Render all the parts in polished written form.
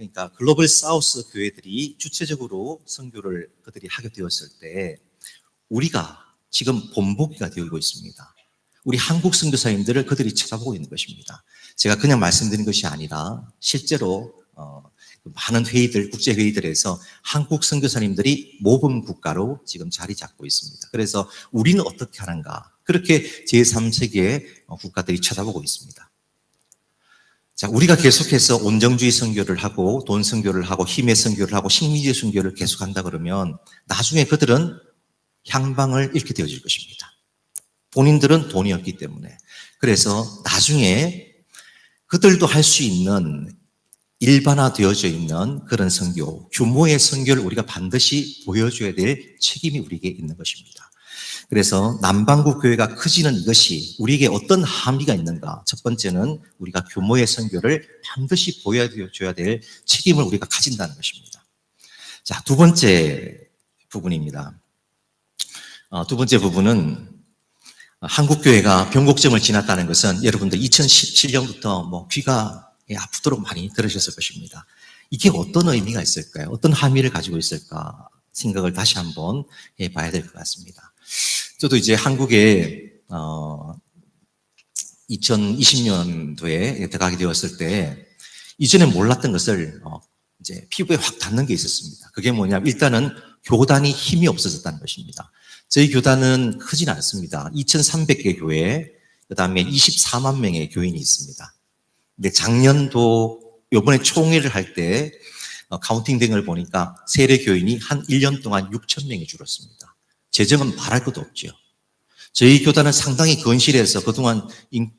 그러니까 글로벌 사우스 교회들이 주체적으로 선교를 그들이 하게 되었을 때 우리가 지금 본보기가 되고 있습니다. 우리 한국 선교사님들을 그들이 쳐다보고 있는 것입니다. 제가 그냥 말씀드린 것이 아니라 실제로 많은 회의들, 국제 회의들에서 한국 선교사님들이 모범 국가로 지금 자리 잡고 있습니다. 그래서 우리는 어떻게 하는가? 그렇게 제3세계의 국가들이 쳐다보고 있습니다. 자, 우리가 계속해서 온정주의 선교를 하고 돈 선교를 하고 힘의 선교를 하고 식민지 선교를 계속한다 그러면 나중에 그들은 향방을 잃게 되어질 것입니다. 본인들은 돈이 없기 때문에. 그래서 나중에 그들도 할 수 있는 일반화되어져 있는 그런 선교, 규모의 선교를 우리가 반드시 보여줘야 될 책임이 우리에게 있는 것입니다. 그래서 남반구 교회가 커지는 이것이 우리에게 어떤 함의가 있는가? 첫 번째는 우리가 규모의 선교를 반드시 보여줘야 될 책임을 우리가 가진다는 것입니다. 자, 두 번째 부분입니다. 두 번째 부분은 한국교회가 변곡점을 지났다는 것은 여러분들 2017년부터 귀가 아프도록 많이 들으셨을 것입니다. 이게 어떤 의미가 있을까요? 어떤 함의를 가지고 있을까 생각을 다시 한번 해봐야 될 것 같습니다. 저도 이제 한국에 2020년도에 들어가게 되었을 때 이전에 몰랐던 것을 이제 피부에 확 닿는 게 있었습니다. 그게 뭐냐면 일단은 교단이 힘이 없어졌다는 것입니다. 저희 교단은 크진 않습니다. 2,300개 교회, 그 다음에 24만 명의 교인이 있습니다. 근데 작년도 요번에 총회를 할 때 카운팅 된 걸 보니까 세례 교인이 한 1년 동안 6천 명이 줄었습니다. 재정은 말할 것도 없죠. 저희 교단은 상당히 건실해서 그동안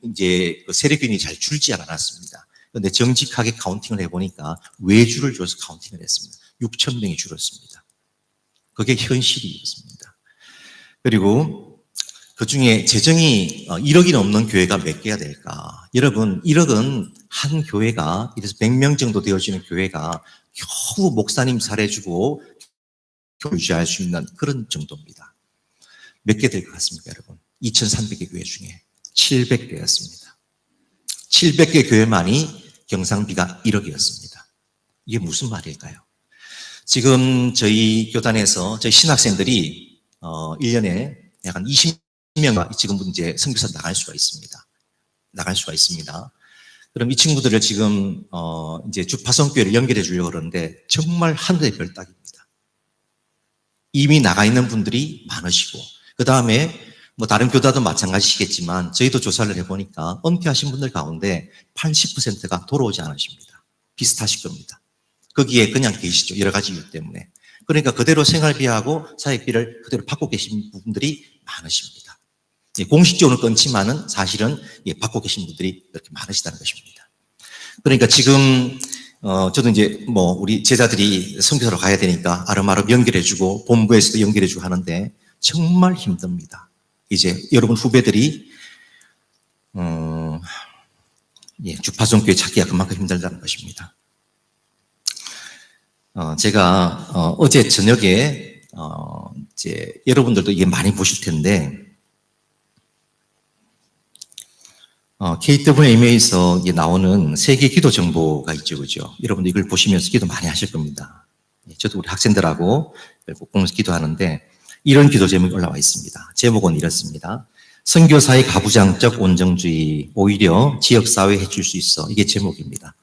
이제 세례 교인이 잘 줄지 않았습니다. 그런데 정직하게 카운팅을 해보니까 외주를 줘서 카운팅을 했습니다. 6천 명이 줄었습니다. 그게 현실이었습니다. 그리고 그 중에 재정이 1억이 넘는 교회가 몇 개가 될까? 여러분, 1억은 한 교회가, 이래서 100명 정도 되어지는 교회가 겨우 목사님 살해주고 유지할 수 있는 그런 정도입니다. 몇 개 될 것 같습니까, 여러분? 2,300개 교회 중에 700개였습니다. 700개 교회만이 경상비가 1억이었습니다. 이게 무슨 말일까요? 지금 저희 교단에서 저희 신학생들이 1년에 약 한 20명가 지금 이제 선교사 나갈 수가 있습니다. 그럼 이 친구들을 지금 이제 주파성교회를 연결해 주려고 그러는데 정말 하늘의 별 따기입니다. 이미 나가 있는 분들이 많으시고 그 다음에 다른 교단도 마찬가지시겠지만 저희도 조사를 해보니까 은퇴하신 분들 가운데 80%가 돌아오지 않으십니다. 비슷하실 겁니다. 거기에 그냥 계시죠. 여러 가지 이유 때문에. 그러니까 그대로 생활비하고 사역비를 그대로 받고 계신 분들이 많으십니다. 공식적으로 끊지만은 사실은 받고 계신 분들이 이렇게 많으시다는 것입니다. 그러니까 지금 저도 이제 우리 제자들이 선교사로 가야 되니까 아름아름 연결해주고 본부에서도 연결해주고 하는데 정말 힘듭니다. 이제 여러분 후배들이 주파성교회 찾기가 그만큼 힘들다는 것입니다. 제가 어제 저녁에 이제 여러분들도 이게 많이 보실 텐데 KWMA에서 나오는 세계 기도 정보가 있죠, 그죠? 여러분들 이걸 보시면서 기도 많이 하실 겁니다. 저도 우리 학생들하고 보면서 기도하는데 이런 기도 제목이 올라와 있습니다. 제목은 이렇습니다. 선교사의 가부장적 온정주의, 오히려 지역사회에 해칠 수 있어. 이게 제목입니다.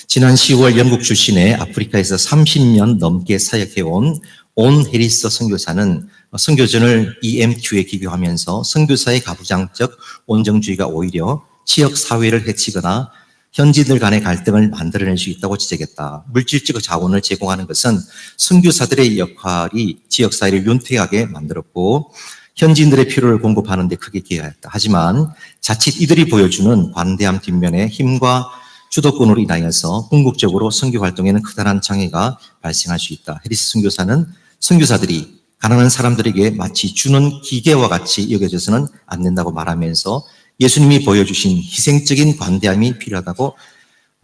지난 10월 영국 출신의 아프리카에서 30년 넘게 사역해온 온 해리스 선교사는 선교전을 EMQ에 기교하면서 선교사의 가부장적 온정주의가 오히려 지역사회를 해치거나 현지인들 간의 갈등을 만들어낼 수 있다고 지적했다. 물질적 자원을 제공하는 것은 선교사들의 역할이 지역사회를 윤택하게 만들었고 현지인들의 필요를 공급하는 데 크게 기여했다. 하지만 자칫 이들이 보여주는 관대함 뒷면에 힘과 주도권으로 인하여서 궁극적으로 선교 활동에는 커다란 장애가 발생할 수 있다. 해리스 선교사는 선교사들이 가난한 사람들에게 마치 주는 기계와 같이 여겨져서는 안 된다고 말하면서 예수님이 보여주신 희생적인 관대함이 필요하다고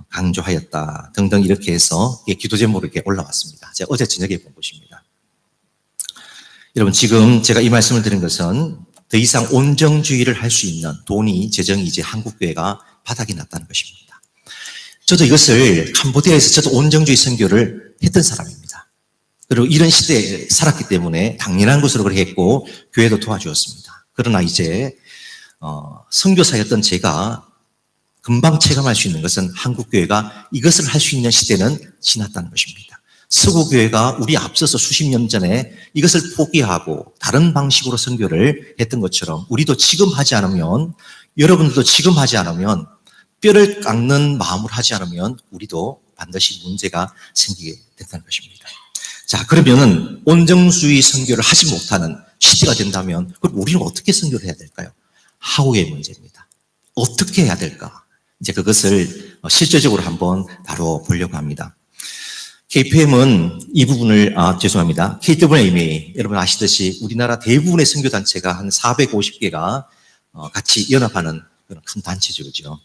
강조하였다. 등등 이렇게 해서 기도 제목으로 이렇게 올라왔습니다. 제가 어제 저녁에 본 것입니다. 여러분 지금 제가 이 말씀을 드린 것은 더 이상 온정주의를 할 수 있는 돈이 재정이 이제 한국교회가 바닥이 났다는 것입니다. 저도 이것을 캄보디아에서 저도 온정주의 선교를 했던 사람입니다. 그리고 이런 시대에 살았기 때문에 당연한 것으로 그렇게 했고 교회도 도와주었습니다. 그러나 이제 선교사였던 제가 금방 체감할 수 있는 것은 한국교회가 이것을 할 수 있는 시대는 지났다는 것입니다. 서구교회가 우리 앞서서 수십 년 전에 이것을 포기하고 다른 방식으로 선교를 했던 것처럼 우리도 지금 하지 않으면, 여러분들도 지금 하지 않으면, 뼈를 깎는 마음을 하지 않으면 우리도 반드시 문제가 생기게 된다는 것입니다. 자, 그러면은 온정주의 선교를 하지 못하는 시대가 된다면 그럼 우리는 어떻게 선교를 해야 될까요? 하우의 문제입니다. 어떻게 해야 될까? 이제 그것을 실제적으로 한번 다뤄보려고 합니다. KPM은 이 부분을, 죄송합니다. KWMA, 여러분 아시듯이 우리나라 대부분의 선교단체가 한 450개가 같이 연합하는 그런 큰 단체죠. 그죠?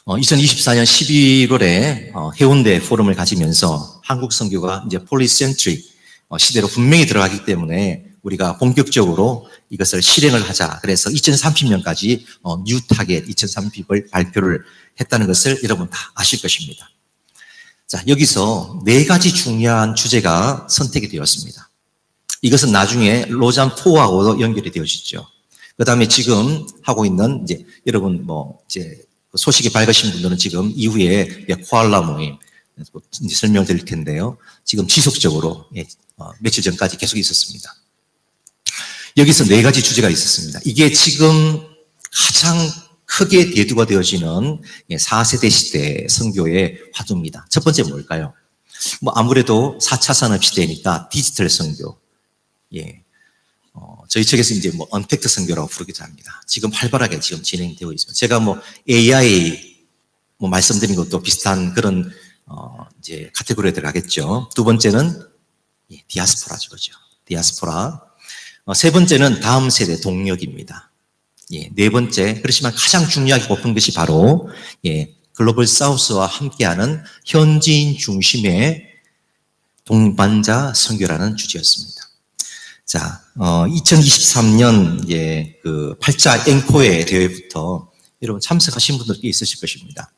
2024년 11월에 해운대 포럼을 가지면서 한국 선교가 이제 폴리센트릭 시대로 분명히 들어가기 때문에 우리가 본격적으로 이것을 실행을 하자. 그래서 2030년까지 뉴 타겟 2030을 발표를 했다는 것을 여러분 다 아실 것입니다. 자, 여기서 4가지 중요한 주제가 선택이 되었습니다. 이것은 나중에 로잔 4하고도 연결이 되어지죠. 그 다음에 지금 하고 있는 이제 여러분 이제 소식이 밝으신 분들은 지금 이후에 코알라 모임 이제 설명드릴 텐데요. 지금 지속적으로 며칠 전까지 계속 있었습니다. 여기서 4가지 주제가 있었습니다. 이게 지금 가장 크게 대두가 되어지는 4세대 시대 선교의 화두입니다. 첫 번째 뭘까요? 아무래도 4차 산업 시대니까 디지털 선교. 저희 측에서 이제 언택트 선교라고 부르기도 합니다. 지금 활발하게 지금 진행되고 있습니다. 제가 AI 말씀드린 것도 비슷한 그런 이제 카테고리에 들어가겠죠. 두 번째는 디아스포라죠, 그죠? 디아스포라. 세 번째는 다음 세대 동력입니다. 네 번째, 그렇지만 가장 중요하게 꼽은 것이 바로 글로벌 사우스와 함께하는 현지인 중심의 동반자 선교라는 주제였습니다. 자, 2023년 그 팔자 앵코의 대회부터 여러분 참석하신 분들 꽤 있으실 것입니다.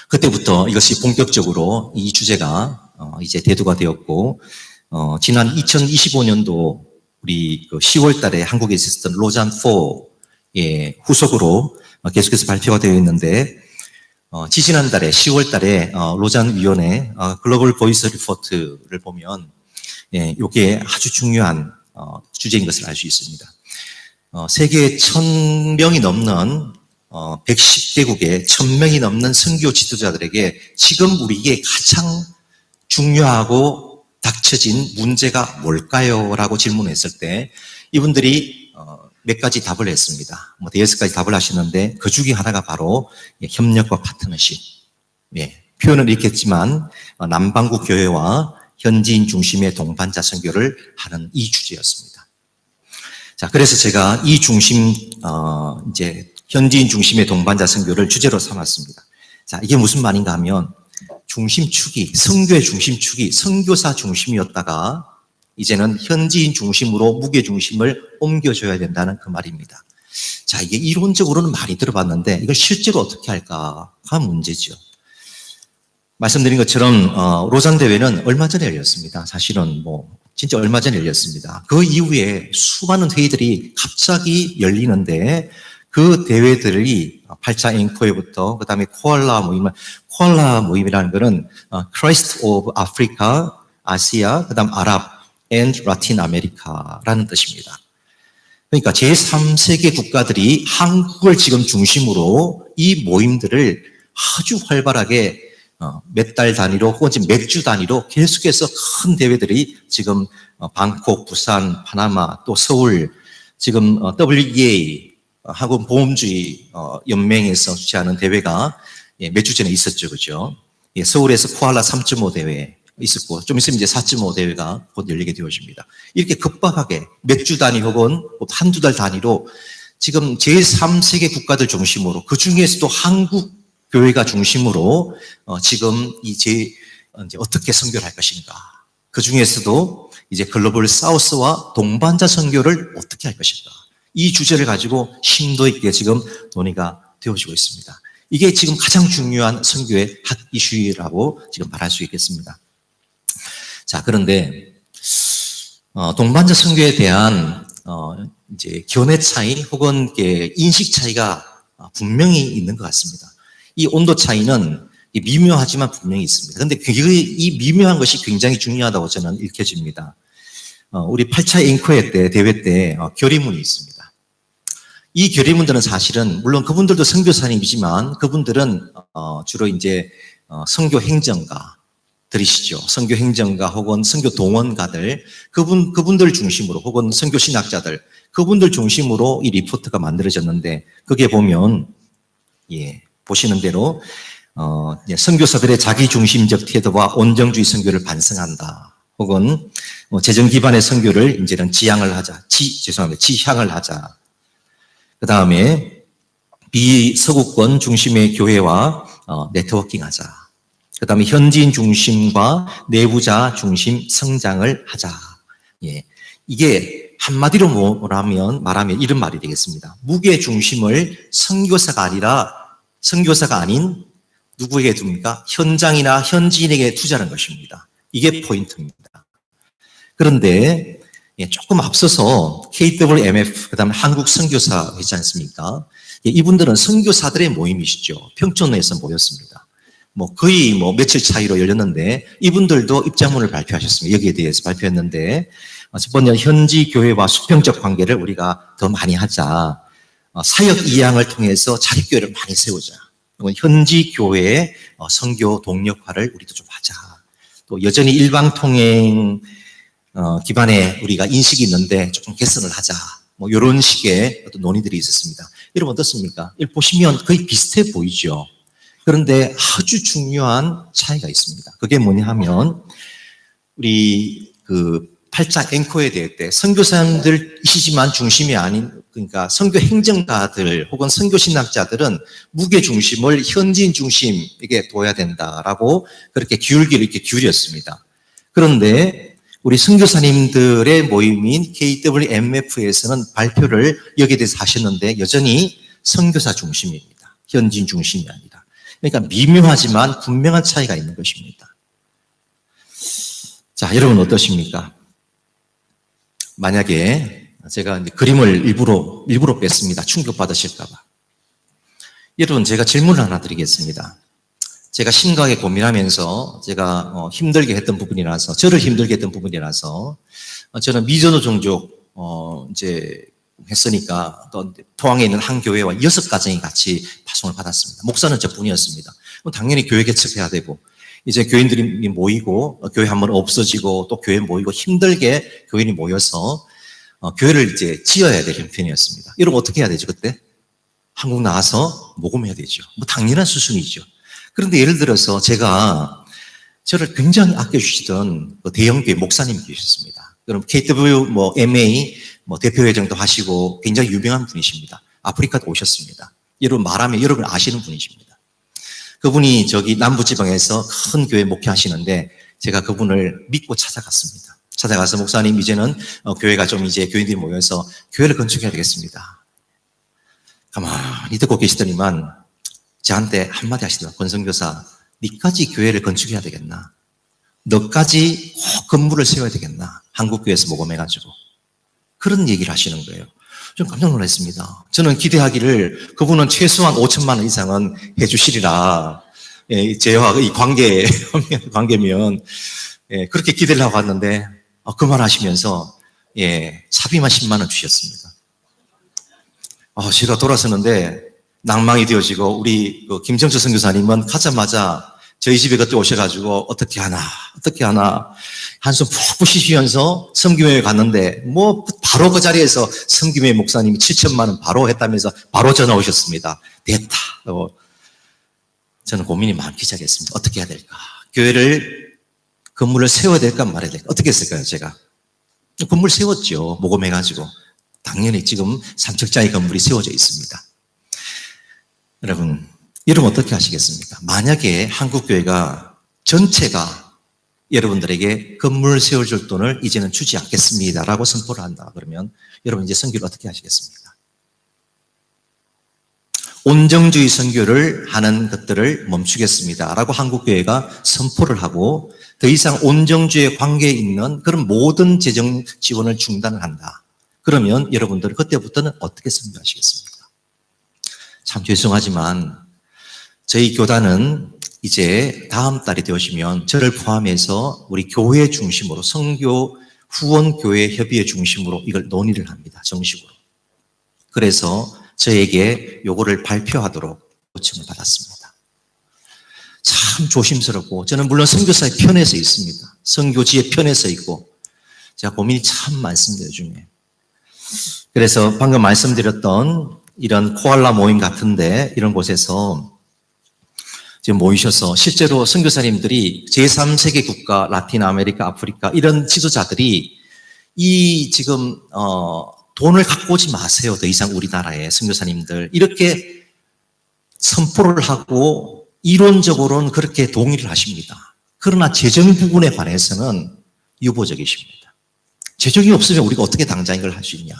그때부터 이것이 본격적으로 이 주제가 이제 대두가 되었고, 지난 2025년도 우리 그 10월 달에 한국에 있었던 로잔 4의 후속으로 계속해서 발표가 되어 있는데, 지지난달에 10월 달에 로잔 위원회 글로벌 보이스 리포트를 보면 이게 아주 중요한 주제인 것을 알 수 있습니다. 세계 1000명이 넘는 110개국에 1000명이 넘는 선교 지도자들에게 지금 우리에게 가장 중요하고 닥쳐진 문제가 뭘까요? 라고 질문했을 때 이분들이 몇 가지 답을 했습니다. 5가지 답을 하시는데 그 중에 하나가 바로 협력과 파트너십. 표현은 이렇게 했지만 남반구 교회와 현지인 중심의 동반자 선교를 하는 이 주제였습니다. 자, 그래서 제가 이 이제 현지인 중심의 동반자 선교를 주제로 삼았습니다. 자, 이게 무슨 말인가 하면 중심축이, 선교의 중심축이 선교사 중심이었다가 이제는 현지인 중심으로 무게 중심을 옮겨줘야 된다는 그 말입니다. 자, 이게 이론적으로는 많이 들어봤는데 이걸 실제로 어떻게 할까가 문제죠. 말씀드린 것처럼 로잔 대회는 얼마 전에 열렸습니다. 사실은 진짜 얼마 전에 열렸습니다. 그 이후에 수많은 회의들이 갑자기 열리는데 그 대회들이 8차 앵코회부터 그다음에 코알라 모임이라는 거는 Christ of Africa, 아시아, 그다음 아랍 and 라틴 아메리카라는 뜻입니다. 그러니까 제3세계 국가들이 한국을 지금 중심으로 이 모임들을 아주 활발하게 몇 달 단위로 혹은 지금 몇 주 단위로 계속해서 큰 대회들이 지금 방콕, 부산, 파나마, 또 서울, 지금 WEA 한국 보험주의 연맹에서 주최하는 대회가 몇 주 전에 있었죠, 그죠? 서울에서 코알라 3.5 대회 있었고 좀 있으면 이제 4.5 대회가 곧 열리게 되어집니다. 이렇게 급박하게 몇 주 단위 혹은 한두 달 단위로 지금 제3세계 국가들 중심으로 그 중에서도 한국 교회가 중심으로 지금 이제 어떻게 선교를 할 것인가. 그 중에서도 이제 글로벌 사우스와 동반자 선교를 어떻게 할 것인가. 이 주제를 가지고 심도 있게 지금 논의가 되어지고 있습니다. 이게 지금 가장 중요한 선교의 핫 이슈라고 지금 말할 수 있겠습니다. 자, 그런데 동반자 선교에 대한 이제 견해 차이 혹은 인식 차이가 분명히 있는 것 같습니다. 이 온도 차이는 미묘하지만 분명히 있습니다. 그런데 이 미묘한 것이 굉장히 중요하다고 저는 읽혀집니다. 우리 8차 앵커회 때, 대회 때 결의문이 있습니다. 이 결의문들은 사실은 물론 그분들도 선교사님이지만 그분들은 주로 이제 선교 행정가들이시죠. 선교 행정가 혹은 선교 동원가들 그분들 중심으로 혹은 선교 신학자들 그분들 중심으로 이 리포트가 만들어졌는데 거기에 보면 보시는 대로 선교사들의 자기중심적 태도와 온정주의 선교를 반성한다. 혹은 재정 기반의 선교를 이제는 지향을 하자. 지향을 하자. 그 다음에 비서구권 중심의 교회와 네트워킹하자. 그 다음에 현지인 중심과 내부자 중심 성장을 하자. 이게 한마디로 말하면 이런 말이 되겠습니다. 무게 중심을 선교사가 아닌 누구에게 둡니까? 현장이나 현지인에게 투자하는 것입니다. 이게 포인트입니다. 그런데 조금 앞서서 KWMF, 그 다음에 한국 선교사 있지 않습니까? 이분들은 선교사들의 모임이시죠. 평촌에서 모였습니다. 거의 며칠 차이로 열렸는데 이분들도 입장문을 발표하셨습니다. 여기에 대해서 발표했는데 첫 번째 현지 교회와 수평적 관계를 우리가 더 많이 하자. 사역 이양을 통해서 자립교회를 많이 세우자. 현지 교회의 선교 동력화를 우리도 좀 하자. 또 여전히 일방통행 기반에 우리가 인식이 있는데 조금 개선을 하자. 이런 식의 어떤 논의들이 있었습니다. 여러분 어떻습니까? 이걸 보시면 거의 비슷해 보이죠. 그런데 아주 중요한 차이가 있습니다. 그게 뭐냐 하면 우리 8차 앵커에 대해 때 선교사님들이시지만 중심이 아닌 그러니까 선교 행정가들 혹은 선교 신학자들은 무게 중심을 현지인 중심에게 둬야 된다라고 그렇게 이렇게 기울였습니다. 그런데 우리 선교사님들의 모임인 KWMF에서는 발표를 여기에 대해서 하셨는데 여전히 선교사 중심입니다. 현지인 중심이 아니라. 그러니까 미묘하지만 분명한 차이가 있는 것입니다. 자, 여러분 어떠십니까? 만약에 제가 이제 그림을 일부러 뺐습니다. 충격받으실까봐. 여러분 제가 질문을 하나 드리겠습니다. 제가 심각하게 고민하면서 제가 힘들게 했던 부분이라서 저를 힘들게 했던 부분이라서 저는 미전도 종족 이제 했으니까 또 포항에 있는 한 교회와 6가정이 같이 파송을 받았습니다. 목사는 저뿐이었습니다. 당연히 교회 개척해야 되고 이제 교인들이 모이고 교회 한번 없어지고 또 교회 모이고 힘들게 교인이 모여서 교회를 이제 지어야 될 형편이었습니다. 여러분 어떻게 해야 되죠 그때? 한국 나와서 모금해야 되죠. 당연한 수순이죠. 그런데 예를 들어서 제가 저를 굉장히 아껴주시던 대형교회 목사님이 계셨습니다. 그럼 KWMA 대표회장도 하시고 굉장히 유명한 분이십니다. 아프리카도 오셨습니다. 여러분 말하면 여러분 아시는 분이십니다. 그분이 저기 남부지방에서 큰 교회 목회하시는데 제가 그분을 믿고 찾아갔습니다. 찾아가서 목사님 이제는 교회가 좀 이제 교인들이 모여서 교회를 건축해야 되겠습니다. 가만히 듣고 계시더니만 저한테 한마디 하시더라고요. 권선교사, 니까지 교회를 건축해야 되겠나? 너까지 꼭 건물을 세워야 되겠나? 한국교회에서 모금해가지고. 그런 얘기를 하시는 거예요. 좀 깜짝 놀랐습니다. 저는 기대하기를 그분은 최소한 5천만 원 이상은 해주시리라. 저와 이 관계면 그렇게 기대를 하고 왔는데 그 말 하시면서 사비만 10만 원 주셨습니다. 제가 돌아서는데 낭망이 되어지고 우리 김정철 선교사님은 가자마자 저희 집에 그때 오셔가지고 어떻게 하나 한숨 푹 쉬시면서 섬김회에 갔는데 바로 그 자리에서 섬김회 목사님이 7천만 원 바로 했다면서 바로 전화 오셨습니다. 됐다. 저는 고민이 많기 시작했습니다. 어떻게 해야 될까? 건물을 세워야 될까 말아야 될까? 어떻게 했을까요 제가? 건물 세웠죠. 모금해가지고. 당연히 지금 3층짜리 건물이 세워져 있습니다. 여러분 어떻게 하시겠습니까? 만약에 한국교회가 전체가 여러분들에게 건물을 세워줄 돈을 이제는 주지 않겠습니다라고 선포를 한다 그러면 여러분 이제 선교를 어떻게 하시겠습니까? 온정주의 선교를 하는 것들을 멈추겠습니다 라고 한국교회가 선포를 하고 더 이상 온정주의에 관계에 있는 그런 모든 재정 지원을 중단을 한다. 그러면 여러분들 그때부터는 어떻게 선교하시겠습니까? 참 죄송하지만 저희 교단은 이제 다음 달이 되어지면 저를 포함해서 우리 교회 중심으로 선교 후원교회 협의회 중심으로 이걸 논의를 합니다. 정식으로. 그래서 저에게 요거를 발표하도록 요청을 받았습니다. 참 조심스럽고 저는 물론 선교사의 편에 서 있습니다. 선교지의 편에 서 있고 제가 고민이 참 많습니다. 요즘에. 그래서 방금 말씀드렸던 이런 코알라 모임 같은데 이런 곳에서 지금 모이셔서 실제로 선교사님들이 제3세계 국가, 라틴 아메리카, 아프리카 이런 지도자들이 이 지금 돈을 갖고 오지 마세요. 더 이상 우리나라에 선교사님들 이렇게 선포를 하고 이론적으로는 그렇게 동의를 하십니다. 그러나 재정 부분에 관해서는 유보적이십니다. 재정이 없으면 우리가 어떻게 당장 이걸 할 수 있냐.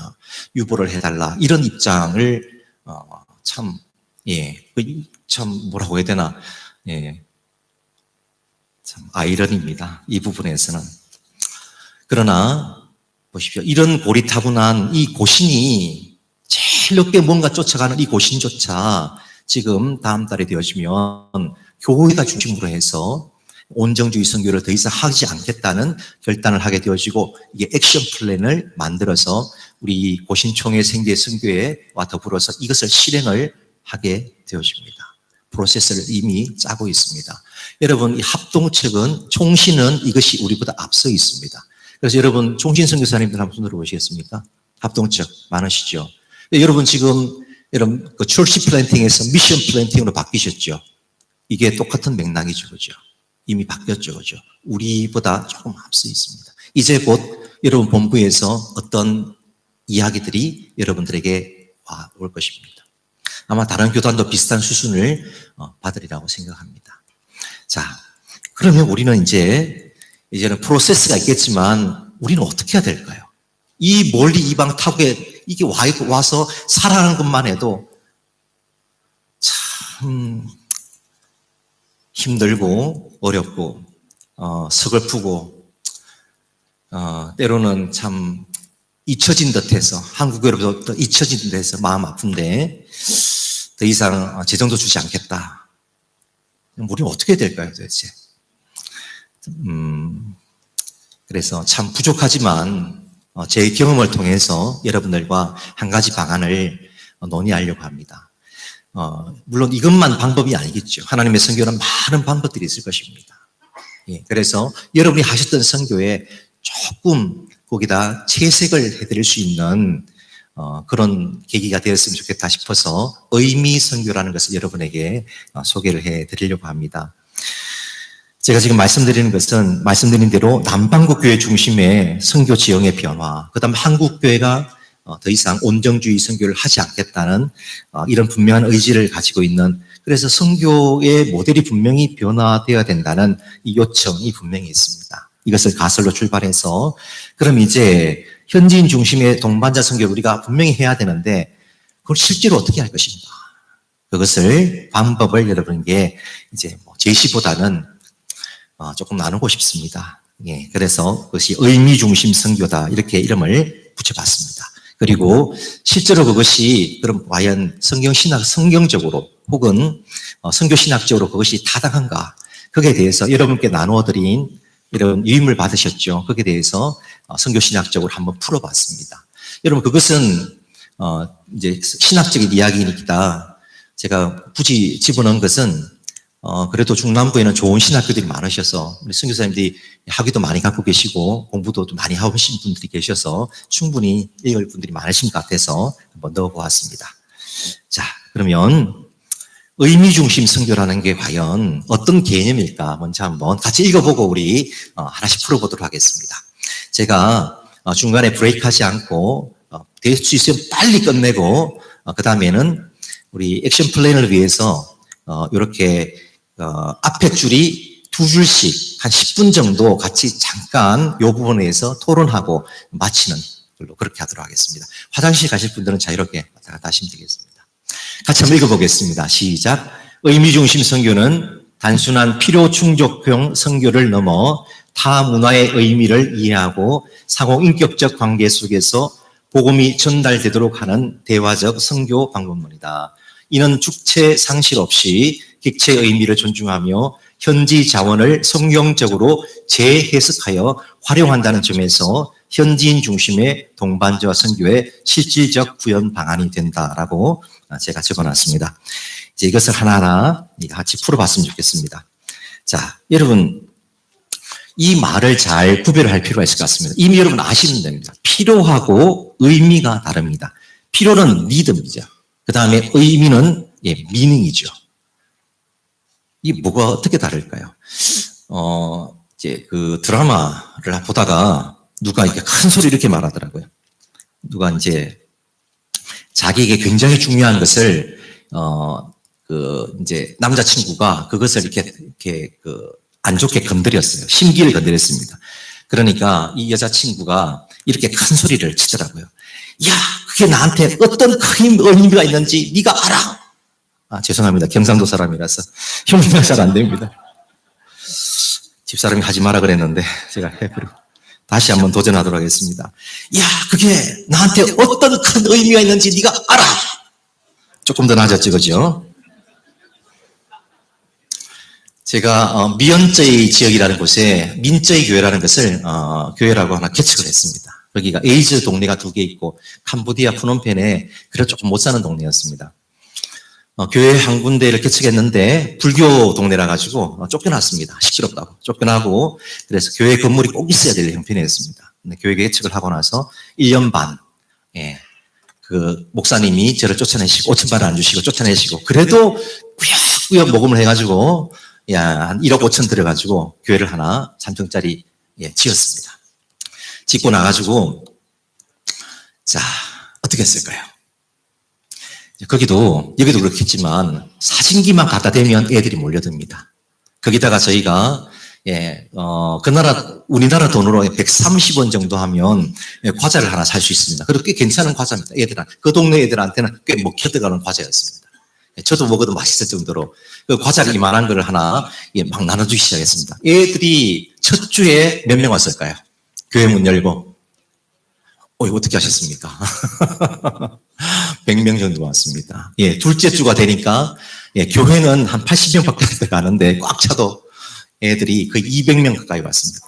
유보를 해달라. 이런 입장을 참 뭐라고 해야 되나. 참 아이러니입니다. 이 부분에서는. 그러나 보십시오. 이런 고리타분한 이 고신이 제일 높게 뭔가 쫓아가는 이 고신조차 지금 다음 달에 되어지면 교회가 중심으로 해서 온정주의 선교를 더 이상 하지 않겠다는 결단을 하게 되어지고 이게 액션 플랜을 만들어서 우리 고신총회 생계 선교회와 더불어서 이것을 실행을 하게 되어집니다. 프로세스를 이미 짜고 있습니다. 여러분, 이 합동측은 총신은 이것이 우리보다 앞서 있습니다. 그래서 여러분 총신 선교사님들 한번 손 들어보시겠습니까? 합동측 많으시죠? 여러분 지금 여러분 그 철시 플랜팅에서 미션 플랜팅으로 바뀌셨죠? 이게 똑같은 맥락이죠, 그죠? 이미 바뀌었죠, 그죠? 우리보다 조금 앞서 있습니다. 이제 곧 여러분 본부에서 어떤 이야기들이 여러분들에게 올 것입니다. 아마 다른 교단도 비슷한 수순을 받으리라고 생각합니다. 자, 그러면 우리는 이제는 프로세스가 있겠지만 우리는 어떻게 해야 될까요? 이 멀리 이방 타국에 이게 와서 살아가는 것만 해도 참 힘들고 어렵고 서글프고 때로는 참 잊혀진 듯해서 한국으로부터 잊혀진 듯해서 마음 아픈데 더 이상 재정도 주지 않겠다. 우리는 어떻게 해야 될까요, 도대체? 그래서 참 부족하지만 제 경험을 통해서 여러분들과 한 가지 방안을 논의하려고 합니다. 물론 이것만 방법이 아니겠죠. 하나님의 선교는 많은 방법들이 있을 것입니다. 예, 그래서 여러분이 하셨던 선교에 조금 거기다 채색을 해드릴 수 있는 그런 계기가 되었으면 좋겠다 싶어서 의미 선교라는 것을 여러분에게 소개를 해드리려고 합니다. 제가 지금 말씀드리는 것은 말씀드린 대로 남반국교회 중심의 선교 지형의 변화, 그 다음 한국교회가 더 이상 온정주의 선교를 하지 않겠다는 이런 분명한 의지를 가지고 있는, 그래서 선교의 모델이 분명히 변화되어야 된다는 이 요청이 분명히 있습니다. 이것을 가설로 출발해서 그럼 이제 현지인 중심의 동반자 선교를 우리가 분명히 해야 되는데 그걸 실제로 어떻게 할 것인가? 그것을 방법을 여러분께 이제 제시보다는 조금 나누고 싶습니다. 예, 그래서 그것이 의미 중심 선교다 이렇게 이름을 붙여봤습니다. 그리고 실제로 그것이 그럼 과연 성경적으로 혹은 선교신학적으로 그것이 타당한가? 거기에 대해서 여러분께 나누어드린 이런 유임을 받으셨죠. 거기에 대해서 선교신학적으로 한번 풀어봤습니다. 여러분 그것은 이제 신학적인 이야기니까 제가 굳이 집어넣은 것은 그래도 중남부에는 좋은 신학교들이 많으셔서 우리 선교사님들이 학위도 많이 갖고 계시고 공부도 많이 하신 분들이 계셔서 충분히 읽을 분들이 많으신 것 같아서 한번 넣어보았습니다. 자, 그러면 의미 중심 선교라는 게 과연 어떤 개념일까 먼저 한번 같이 읽어보고 우리 하나씩 풀어보도록 하겠습니다. 제가 중간에 브레이크하지 않고 될 수 있으면 빨리 끝내고 그 다음에는 우리 액션 플랜을 위해서 이렇게 앞에 줄이 두 줄씩 한 10분 정도 같이 잠깐 이 부분에서 토론하고 마치는 걸로 그렇게 하도록 하겠습니다. 화장실 가실 분들은 자유롭게 왔다 갔다 하시면 되겠습니다. 같이 한번 읽어보겠습니다. 시작. 의미중심 선교는 단순한 필요 충족형 선교를 넘어 타 문화의 의미를 이해하고 상호인격적 관계 속에서 복음이 전달되도록 하는 대화적 선교 방법론이다. 이는 주체 상실 없이 객체의 의미를 존중하며 현지 자원을 성경적으로 재해석하여 활용한다는 점에서 현지인 중심의 동반자와 선교의 실질적 구현 방안이 된다라고 제가 적어놨습니다. 이제 이것을 하나하나 같이 풀어봤으면 좋겠습니다. 자, 여러분 이 말을 잘 구별할 필요가 있을 것 같습니다. 이미 여러분 아시면 됩니다. 필요하고 의미가 다릅니다. 필요는 리듬이죠. 그 다음에 의미는 미닝이죠. 이 뭐가 어떻게 다를까요? 이제 그 드라마를 보다가 누가 이렇게 큰 소리 이렇게 말하더라고요. 누가 이제 자기에게 굉장히 중요한 것을 이제 남자친구가 그것을 이렇게 안 좋게 건드렸어요. 심기를 건드렸습니다. 그러니까 이 여자친구가 이렇게 큰 소리를 치더라고요. 야, 그게 나한테 어떤 큰 의미가 있는지 네가 알아? 아, 죄송합니다. 경상도 사람이라서 흉내가 잘 안 됩니다. 집사람이 하지 마라 그랬는데 제가 해버리고 다시 한번 도전하도록 하겠습니다. 야, 그게 나한테 어떤 큰 의미가 있는지 네가 알아? 조금 더 낮았죠, 그죠? 제가 미연저이 지역이라는 곳에 민저이 교회라는 것을 교회라고 하나 개척을 했습니다. 여기가 에이즈 동네가 2개 있고 캄보디아 푸놈펜에 그래 조금 못 사는 동네였습니다. 교회 한 군데를 개척했는데 불교 동네라 가지고 쫓겨났습니다. 시끄럽다고 쫓겨나고 그래서 교회 건물이 꼭 있어야 될 형편이었습니다. 근데 교회 개척을 하고 나서 1년 반 그 목사님이 저를 쫓아내시고 5,000만 원 안 주시고 쫓아내시고 그래도 꾸역꾸역 모금을 해가지고 한 1억 5천 들여가지고 교회를 하나 3층짜리 지었습니다. 짓고 나가지고 자 어떻게 했을까요? 여기도 그렇겠지만 사진기만 갖다 대면 애들이 몰려듭니다. 거기다가 저희가 우리나라 돈으로 130원 정도 하면 과자를 하나 살 수 있습니다. 그리고 꽤 괜찮은 과자입니다. 그 동네 애들한테는 꽤 먹혀 들어가는 과자였습니다. 저도 먹어도 맛있을 정도로 그 과자를 이만한 걸 하나 막 나눠주기 시작했습니다. 애들이 첫 주에 몇 명 왔을까요? 교회 문 열고. 이거 어떻게 하셨습니까? 100명 정도 왔습니다. 둘째 주가 되니까 교회는 한 80명밖에 안 들어가는데 꽉 차도 애들이 거의 200명 가까이 왔습니다.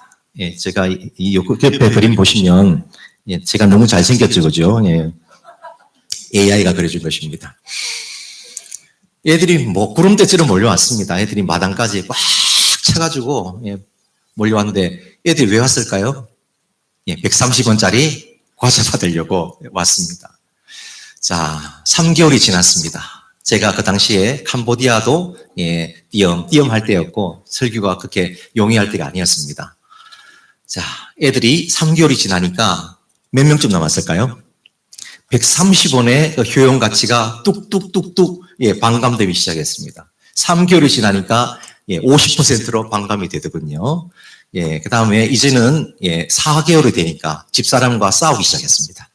제가 이 옆에 그림 보시면 제가 너무 잘생겼죠, 그죠? AI가 그려준 것입니다. 애들이 구름대처럼 몰려왔습니다. 애들이 마당까지 꽉 차가지고 몰려왔는데 애들이 왜 왔을까요? 130원짜리 과자 받으려고 왔습니다. 자, 3개월이 지났습니다. 제가 그 당시에 캄보디아도 띄엄 할 때였고 설교가 그렇게 용이할 때가 아니었습니다. 자, 애들이 3개월이 지나니까 몇 명쯤 남았을까요? 130원의 그 효용 가치가 뚝뚝뚝뚝 반감되기 시작했습니다. 3개월이 지나니까 50%로 반감이 되더군요. 그 다음에 이제는 4개월이 되니까 집사람과 싸우기 시작했습니다.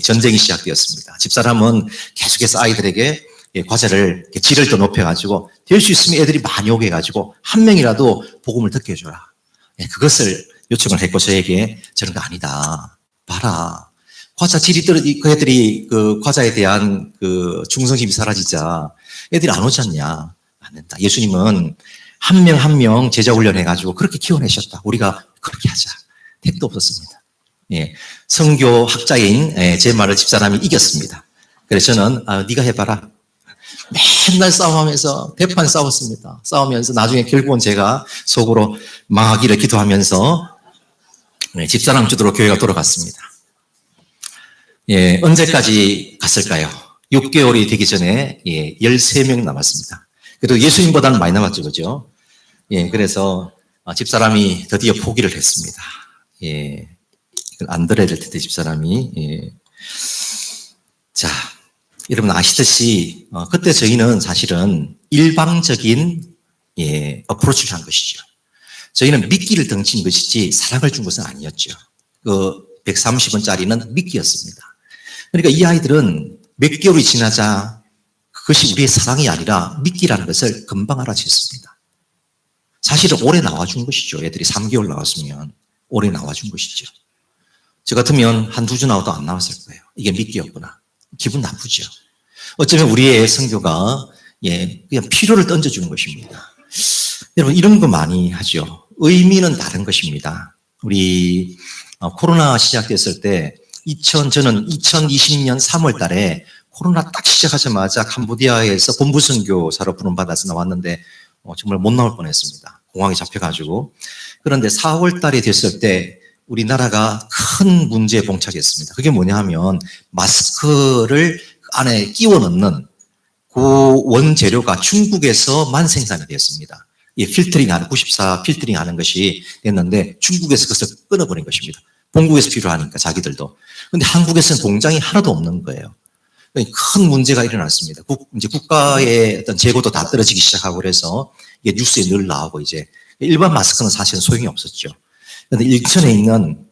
전쟁이 시작되었습니다. 집사람은 계속해서 아이들에게 과자를 질을 더 높여가지고 될 수 있으면 애들이 많이 오게 해가지고 한 명이라도 복음을 듣게 해줘라. 그것을 요청을 했고 저에게 저런 거 아니다. 봐라. 과자 질이 떨어지, 그 애들이 그 과자에 대한 그 충성심이 사라지자 애들이 안 오지 않냐. 안 된다. 예수님은 한 명 한 명 제자 훈련해가지고 그렇게 키워내셨다. 우리가 그렇게 하자. 택도 없었습니다. 선교 학자인 제 말을 집사람이 이겼습니다. 그래서 저는 네가 해봐라. 맨날 싸움하면서 대판 싸웠습니다. 싸우면서 나중에 결국은 제가 속으로 망하기를 기도하면서 집사람 주도로 교회가 돌아갔습니다. 언제까지 갔을까요? 6개월이 되기 전에 13명 남았습니다. 그래도 예수님보다는 많이 남았죠, 그죠? 그래서 집사람이 드디어 포기를 했습니다. 이걸 안 들어야 될 텐데 집사람이. 자, 여러분 아시듯이 그때 저희는 사실은 일방적인 어프로치를 한 것이죠. 저희는 미끼를 던진 것이지 사랑을 준 것은 아니었죠. 그 130원짜리는 미끼였습니다. 그러니까 이 아이들은 몇 개월이 지나자 그것이 우리의 사랑이 아니라 믿기라는 것을 금방 알아챘습니다. 사실은 오래 나와준 것이죠. 애들이 3개월 나왔으면 오래 나와준 것이죠. 저 같으면 한두 주 나와도 안 나왔을 거예요. 이게 믿기였구나. 기분 나쁘죠. 어쩌면 우리의 선교가 그냥 필요를 던져주는 것입니다. 여러분 이런 거 많이 하죠. 의미는 다른 것입니다. 우리 코로나 시작됐을 때 저는 2020년 3월 달에 코로나 딱 시작하자마자 캄보디아에서 본부 선교사로 부름받아서 나왔는데 정말 못 나올 뻔했습니다. 공항에 잡혀가지고. 그런데 4월 달에 됐을 때 우리나라가 큰 문제에 봉착했습니다. 그게 뭐냐 하면 마스크를 안에 끼워 넣는 그 원재료가 중국에서만 생산이 되었습니다. 필터링하는 94 필터링하는 것이 됐는데 중국에서 그것을 끊어버린 것입니다. 본국에서 필요하니까 자기들도. 그런데 한국에서는 공장이 하나도 없는 거예요. 큰 문제가 일어났습니다. 이제 국가의 어떤 재고도 다 떨어지기 시작하고 그래서 이게 뉴스에 늘 나오고 이제 일반 마스크는 사실은 소용이 없었죠. 그런데 일천에 있는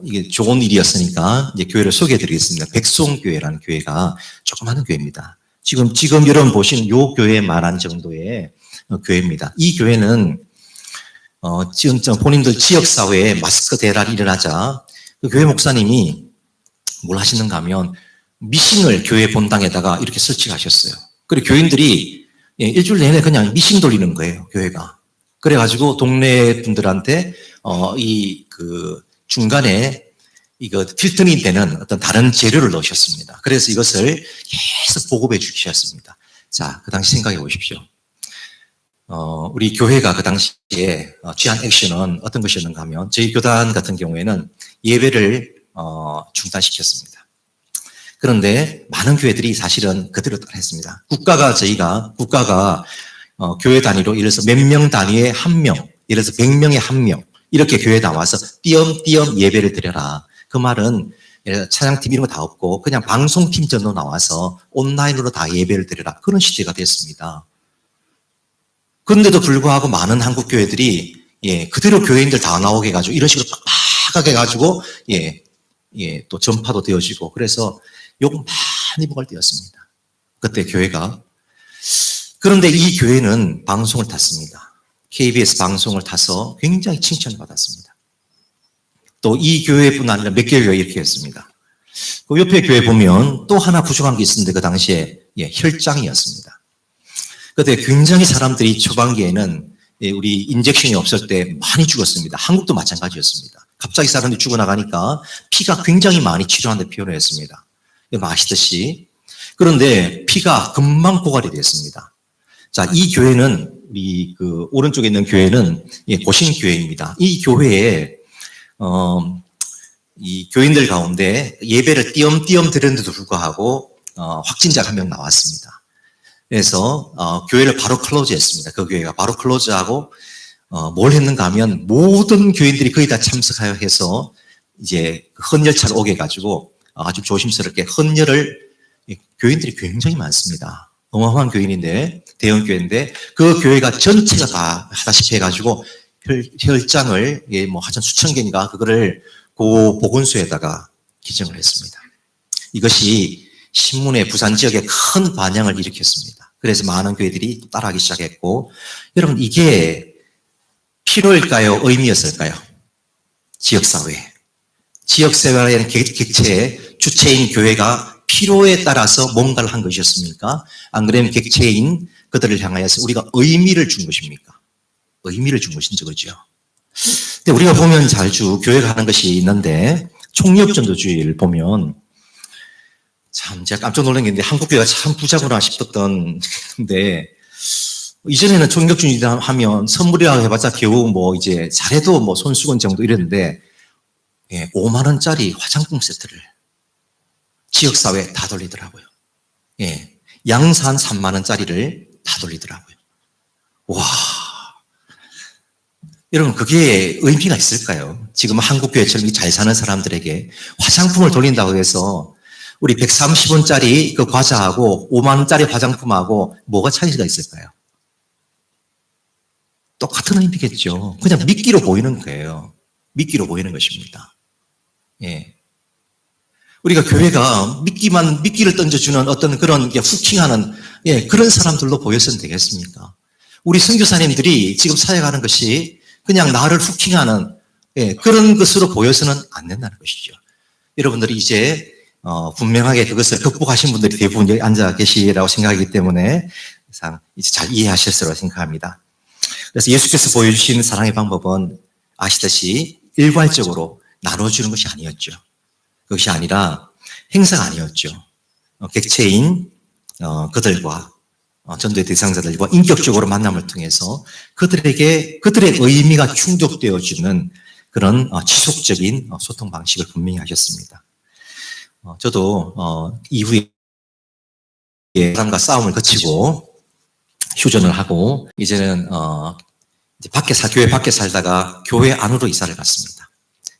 이게 좋은 일이었으니까 이제 교회를 소개해드리겠습니다. 백송교회라는 교회가 조그마한 교회입니다. 지금 여러분 보신 요 교회만한 정도의 교회입니다. 이 교회는 지금 본인들 지역사회에 마스크 대란이 일어나자 그 교회 목사님이 뭘 하시는가 하면 미싱을 교회 본당에다가 이렇게 설치하셨어요. 그리고 교인들이 일주일 내내 그냥 미싱 돌리는 거예요, 교회가. 그래가지고 동네 분들한테 중간에 이거 필터링 되는 어떤 다른 재료를 넣으셨습니다. 그래서 이것을 계속 보급해 주셨습니다. 자, 그 당시 생각해 보십시오. 우리 교회가 그 당시에 취한 액션은 어떤 것이었는가 하면 저희 교단 같은 경우에는 예배를 중단시켰습니다. 그런데 많은 교회들이 사실은 그대로 따라했습니다. 국가가 교회 단위로 예를 들어서 몇 명 단위에 한 명, 예를 들어서 100명에 한 명 이렇게 교회에 나와서 띄엄띄엄 예배를 드려라. 그 말은 찬양팀 이런 거 다 없고 그냥 방송팀 전도 나와서 온라인으로 다 예배를 드려라. 그런 시대가 됐습니다. 그런데도 불구하고 많은 한국 교회들이 그대로 교회인들 다 나오게 해가지고 이런 식으로 빡빡하게 해가지고 또 전파도 되어지고 그래서 욕 많이 먹을 때였습니다. 그때 교회가. 그런데 이 교회는 방송을 탔습니다. KBS 방송을 타서 굉장히 칭찬을 받았습니다. 또 이 교회뿐 아니라 몇 개의 교회 이렇게 했습니다. 그 옆에 교회 보면 또 하나 부족한 게 있었는데 그 당시에 혈장이었습니다. 그때 굉장히 사람들이 초반기에는 우리 인젝션이 없을 때 많이 죽었습니다. 한국도 마찬가지였습니다. 갑자기 사람들이 죽어나가니까 피가 굉장히 많이 치료하는 데 필요했습니다. 아시듯이. 그런데 피가 금방 고갈이 됐습니다. 자, 이 교회는 우리 오른쪽에 있는 교회는 고신교회입니다. 이 교회에 이 교인들 가운데 예배를 띄엄띄엄 드렸는데도 불구하고 확진자가 한 명 나왔습니다. 그래서 교회를 바로 클로즈했습니다. 그 교회가 바로 클로즈하고 뭘 했는가 하면 모든 교인들이 거의 다 참석하여 해서 이제 헌혈차를 오게 해가지고 아주 조심스럽게 헌혈을 교인들이 굉장히 많습니다. 어마어마한 교인인데 대형 교회인데 그 교회가 전체가 다 하다시피 해가지고 혈장을 하천 수천 개인가 그거를 그 보건소에다가 기증을 했습니다. 이것이 신문에 부산 지역에 큰 반향을 일으켰습니다. 그래서 많은 교회들이 따라하기 시작했고 여러분 이게 필요일까요? 의미였을까요? 지역사회의 객체의 주체인 교회가 필요에 따라서 뭔가를 한 것이었습니까? 안 그러면 객체인 그들을 향하여서 우리가 의미를 준 것입니까? 의미를 준 것인지 그죠? 근데 우리가 보면 자주 교회가 하는 것이 있는데 총력전도주의를 보면 참 제가 깜짝 놀란 게 있는데 한국 교회가 참 부자구나 싶었던데 이전에는 총력전도주의 하면 선물이라고 해봤자 겨우 이제 잘해도 손수건 정도 이랬는데 5만 원짜리 화장품 세트를 지역사회에 다 돌리더라고요. 양산 3만 원짜리를 다 돌리더라고요. 와, 여러분 그게 의미가 있을까요? 지금 한국교회처럼 잘 사는 사람들에게 화장품을 돌린다고 해서 우리 130원짜리 그 과자하고 5만 원짜리 화장품하고 뭐가 차이가 있을까요? 똑같은 의미겠죠. 그냥 미끼로 보이는 거예요. 미끼로 보이는 것입니다. 우리가 교회가 미끼를 던져주는 어떤 그런 후킹하는 예, 그런 사람들로 보였으면 되겠습니까? 우리 선교사님들이 지금 사역하는 것이 그냥 나를 후킹하는 예, 그런 것으로 보여서는 안 된다는 것이죠. 여러분들이 이제 분명하게 그것을 극복하신 분들이 대부분 여기 앉아 계시라고 생각하기 때문에 항상 이제 잘 이해하실 거라고 생각합니다. 그래서 예수께서 보여주신 사랑의 방법은 아시다시피 일괄적으로 나눠주는 것이 아니었죠. 그것이 아니라 행사가 아니었죠. 객체인 그들과 전도의 대상자들과 인격적으로 만남을 통해서 그들의 의미가 충족되어주는 그런 지속적인 소통 방식을 분명히 하셨습니다. 저도 이후에 사람과 싸움을 거치고 휴전을 하고 이제는 이제 교회 밖에 살다가 교회 안으로 이사를 갔습니다.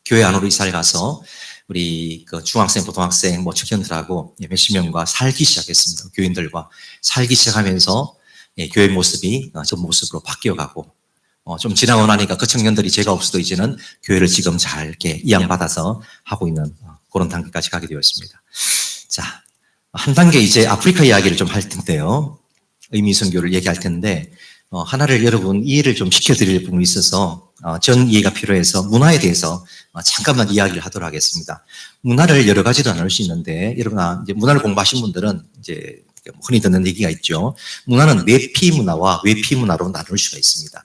교회 안으로 이사를 가서 우리 그 중학생, 고등학생, 청년들하고 몇십 명과 살기 시작했습니다. 교인들과 살기 시작하면서 교회 모습이 전 모습으로 바뀌어가고 좀 지나고 나니까 그 청년들이 제가 없어도 이제는 교회를 지금 잘 이렇게 이양받아서 하고 있는 그런 단계까지 가게 되었습니다. 자, 한 단계 이제 아프리카 이야기를 좀 할 텐데요. 의미 선교를 얘기할 텐데 하나를 여러분 이해를 좀 시켜드릴 부분이 있어서 전 이해가 필요해서 문화에 대해서 잠깐만 이야기를 하도록 하겠습니다. 문화를 여러 가지로 나눌 수 있는데 여러분 이제 문화를 공부하신 분들은 이제 흔히 듣는 얘기가 있죠. 문화는 내피 문화와 외피 문화로 나눌 수가 있습니다.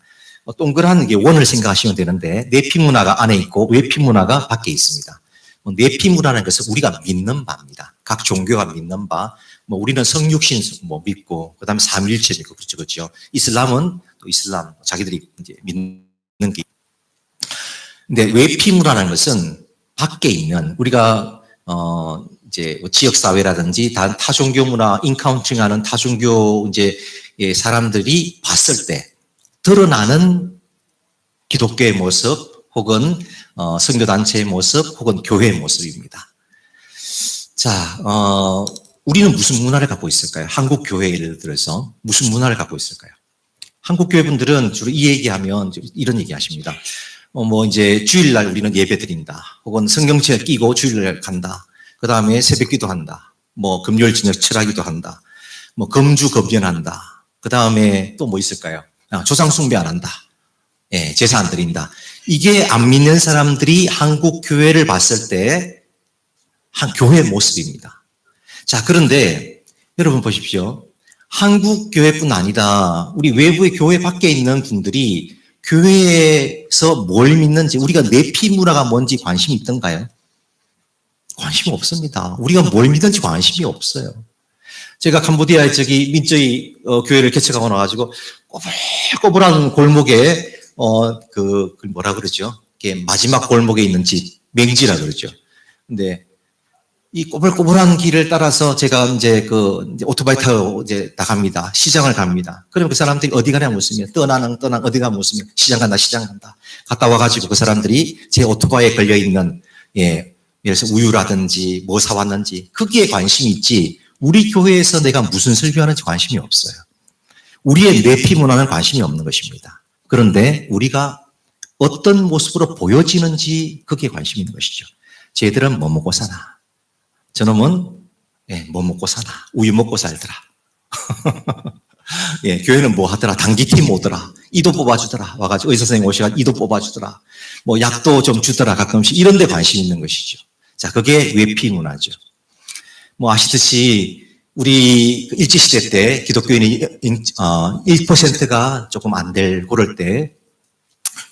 동그란 원을 생각하시면 되는데 내피 문화가 안에 있고 외피 문화가 밖에 있습니다. 내피 문화라는 것은 우리가 믿는 바입니다. 각 종교가 믿는 바, 우리는 성육신 믿고, 그 다음에 삼일체 믿고, 그렇죠. 이슬람은 또 이슬람, 자기들이 이제 믿는 게. 근데 외피 문화라는 것은 밖에 있는, 우리가, 이제 지역사회라든지 타종교 문화, 인카운팅하는 타종교 이제 사람들이 봤을 때 드러나는 기독교의 모습, 혹은 선교단체의 모습 혹은 교회의 모습입니다. 자, 우리는 무슨 문화를 갖고 있을까요? 한국 교회 예를 들어서 무슨 문화를 갖고 있을까요? 한국 교회 분들은 주로 이 얘기하면 이런 얘기 하십니다. 이제 주일날 우리는 예배 드린다. 혹은 성경책 끼고 주일날 간다. 그 다음에 새벽 기도한다. 금요일 저녁 철학기도 한다. 금주 금연한다. 그 다음에 또 뭐 있을까요? 조상 숭배 안 한다. 예, 제사 안 드린다. 이게 안 믿는 사람들이 한국 교회를 봤을 때 한 교회의 모습입니다. 자, 그런데 여러분 보십시오. 한국 교회뿐 아니라 우리 외부의 교회 밖에 있는 분들이 교회에서 뭘 믿는지 우리가 내피 문화가 뭔지 관심이 있던가요? 관심이 없습니다. 우리가 뭘 믿는지 관심이 없어요. 제가 캄보디아에 민저히 교회를 개척하고 나가지고 꼬불꼬불한 골목에 뭐라 그러죠? 이게 마지막 골목에 있는 집, 맹지라 그러죠. 근데 이 꼬불꼬불한 길을 따라서 제가 이제 오토바이 타고 이제 나갑니다. 시장을 갑니다. 그러면 그 사람들이 어디 가냐 묻으면 떠나는 어디가 묻으면 시장 간다. 갔다 와가지고 그 사람들이 제 오토바이에 걸려있는, 예를 들어서 우유라든지 뭐 사왔는지 거기에 관심이 있지 우리 교회에서 내가 무슨 설교하는지 관심이 없어요. 우리의 내피 문화는 관심이 없는 것입니다. 그런데 우리가 어떤 모습으로 보여지는지 거기에 관심이 있는 것이죠. 쟤들은 뭐 먹고 사나? 저놈은 뭐 먹고 사나? 우유 먹고 살더라. 예, 교회는 뭐 하더라? 단기팀 오더라. 이도 뽑아주더라. 와가지고 의사 선생님 오셔가지고 이도 뽑아주더라. 약도 좀 주더라. 가끔씩 이런 데 관심이 있는 것이죠. 자, 그게 외피 문화죠. 아시듯이 우리 일제시대 때 기독교인이 1%가 조금 안 될 그럴 때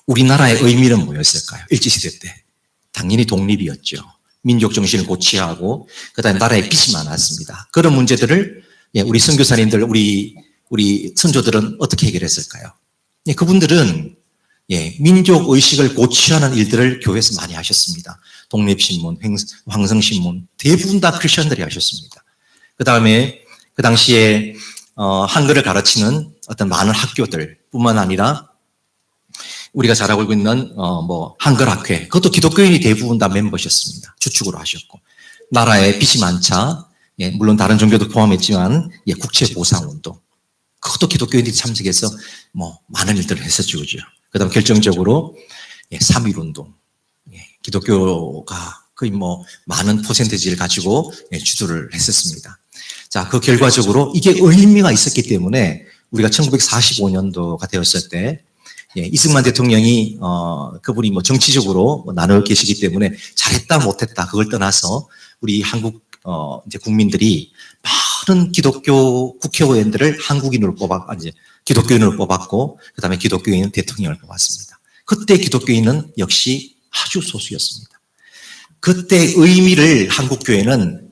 우리나라의 의미는 뭐였을까요? 일제시대 때. 당연히 독립이었죠. 민족 정신을 고취하고 그다음에 나라에 빚이 많았습니다. 그런 문제들을 우리 선교사님들, 우리 선조들은 어떻게 해결했을까요? 그분들은 민족 의식을 고취하는 일들을 교회에서 많이 하셨습니다. 독립신문, 황성신문 대부분 다 크리스천들이 하셨습니다. 그 다음에 그 당시에 한글을 가르치는 어떤 많은 학교들 뿐만 아니라 우리가 잘 알고 있는 한글학회 그것도 기독교인이 대부분 다 멤버셨습니다. 주축으로 하셨고 나라에 빚이 많자 물론 다른 종교도 포함했지만 국채보상운동 그것도 기독교인들이 참석해서 많은 일들을 했었죠. 그 다음 결정적으로 3.1운동 기독교가 거의 많은 퍼센티지를 가지고 주도를 했었습니다. 자, 그 결과적으로 이게 의미가 있었기 때문에 우리가 1945년도가 되었을 때 이승만 대통령이 그분이 뭐 정치적으로 나눠 계시기 때문에 잘했다 못했다 그걸 떠나서 우리 한국 이제 국민들이 많은 기독교 국회의원들을 한국인으로 이제 기독교인으로 뽑았고 그다음에 기독교인 대통령을 뽑았습니다. 그때 기독교인은 역시 아주 소수였습니다. 그때 의미를 한국 교회는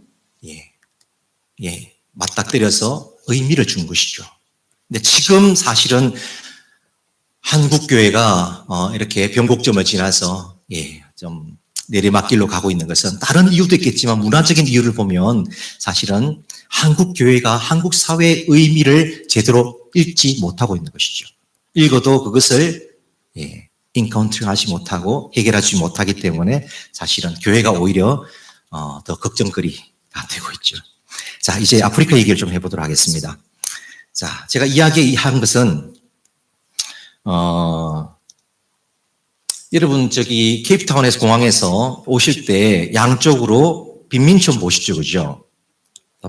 맞닥뜨려서 의미를 준 것이죠. 근데 지금 사실은 한국 교회가 이렇게 변곡점을 지나서 좀 내리막길로 가고 있는 것은 다른 이유도 있겠지만 문화적인 이유를 보면 사실은 한국 교회가 한국 사회의 의미를 제대로 읽지 못하고 있는 것이죠. 읽어도 그것을 인카운트하지 못하고 해결하지 못하기 때문에 사실은 교회가 오히려 더 걱정거리가 되고 있죠. 자, 이제 아프리카 얘기를 좀 해보도록 하겠습니다. 자, 제가 이야기한 것은 여러분 저기 케이프타운에서 공항에서 오실 때 양쪽으로 빈민촌 보시죠, 그죠?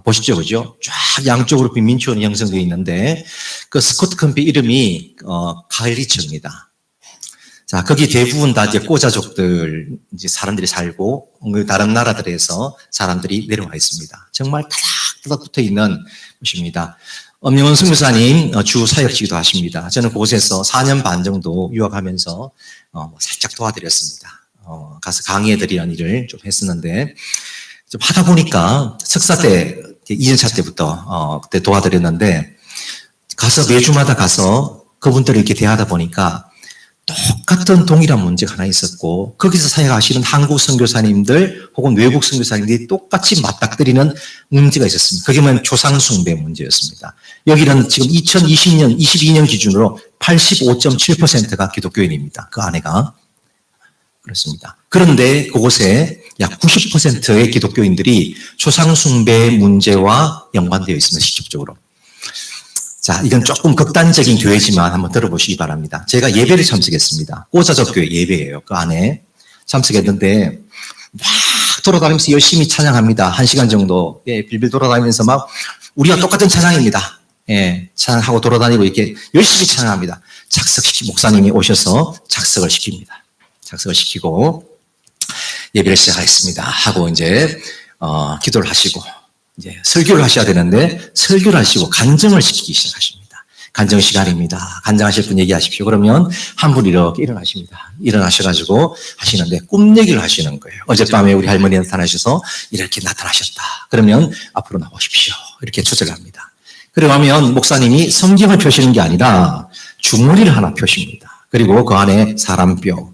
보시죠, 그죠? 쫙 양쪽으로 빈민촌이 형성되어 있는데 그 스코트 컴피 이름이 가을리처입니다. 자, 거기 대부분 다 이제 꼬자족들 이제 사람들이 살고 다른 나라들에서 사람들이 내려와 있습니다. 정말 타닥타닥 붙어 있는 곳입니다. 엄영원 선교사님 주 사역지기도 하십니다. 저는 그곳에서 4년 반 정도 유학하면서 살짝 도와드렸습니다. 가서 강의해드리는 일을 좀 했었는데 좀 하다 보니까 석사 때 2년차 때부터 그때 도와드렸는데 가서 매주마다 가서 그분들을 이렇게 대하다 보니까 똑같은 동일한 문제가 하나 있었고 거기서 사역하시는 한국 선교사님들 혹은 외국 선교사님들이 똑같이 맞닥뜨리는 문제가 있었습니다. 그게 뭐냐면 조상숭배 문제였습니다. 여기는 지금 2020년, 22년 기준으로 85.7%가 기독교인입니다. 그 안에가. 그렇습니다. 그런데 그곳에 약 90%의 기독교인들이 조상숭배 문제와 연관되어 있습니다. 직접적으로. 자, 이건 조금 극단적인 교회지만 한번 들어보시기 바랍니다. 제가 예배를 참석했습니다. 오자적 교회 예배예요. 그 안에 참석했는데 막 돌아다니면서 열심히 찬양합니다. 1시간 정도 빌빌 돌아다니면서 막 우리가 똑같은 찬양입니다. 찬양하고 돌아다니고 이렇게 열심히 찬양합니다. 목사님이 오셔서 작석을 시킵니다. 작석을 시키고 예배를 시작하겠습니다. 하고 이제 기도를 하시고 이제 설교를 하셔야 되는데 설교를 하시고 간증을 시키기 시작하십니다. 간증 시간입니다. 간증하실 분 얘기하십시오. 그러면 한 분 이렇게 일어나십니다. 일어나셔가지고 하시는데 꿈 얘기를 하시는 거예요. 어젯밤에 우리 할머니 나타나셔서 이렇게 나타나셨다. 그러면 앞으로 나오십시오. 이렇게 초대를 합니다. 그러면 목사님이 성경을 펴시는 게 아니라 주머니를 하나 펴십니다. 그리고 그 안에 사람뼈,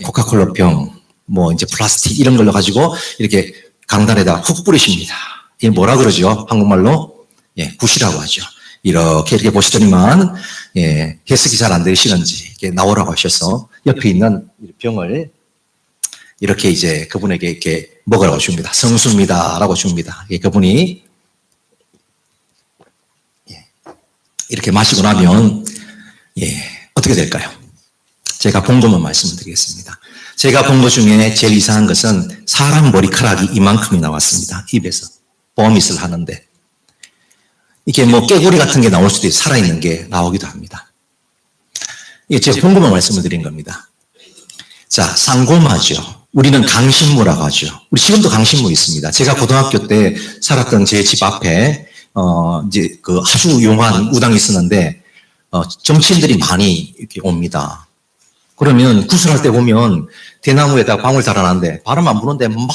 코카콜라 병, 뭐 이제 플라스틱 이런 걸로 가지고 이렇게 강단에다 훅 뿌리십니다. 이게 뭐라 그러죠? 한국말로? 굿이라고 하죠. 이렇게 보시더니만, 해석이 잘 안 되시는지, 이렇게 나오라고 하셔서 옆에 있는 병을 이렇게 이제 그분에게 이렇게 먹으라고 줍니다. 성수입니다. 라고 줍니다. 그분이, 이렇게 마시고 나면, 어떻게 될까요? 제가 본 것만 말씀드리겠습니다. 제가 본 것 중에 제일 이상한 것은 사람 머리카락이 이만큼이 나왔습니다. 입에서. 보미스를 하는데 이게 뭐 깨구리 같은 게 나올 수도 있고 살아있는 게 나오기도 합니다. 이게 제가 본 것만 말씀을 드린 겁니다. 자, 상고마죠. 우리는 강신무라고 하죠. 우리 지금도 강신무 있습니다. 제가 고등학교 때 살았던 제 집 앞에 이제 그 아주 유명한 우당이 있었는데 정치인들이 많이 이렇게 옵니다. 그러면 구슬할 때 보면 대나무에다 광을 달아놨는데 바람 안 부는데 막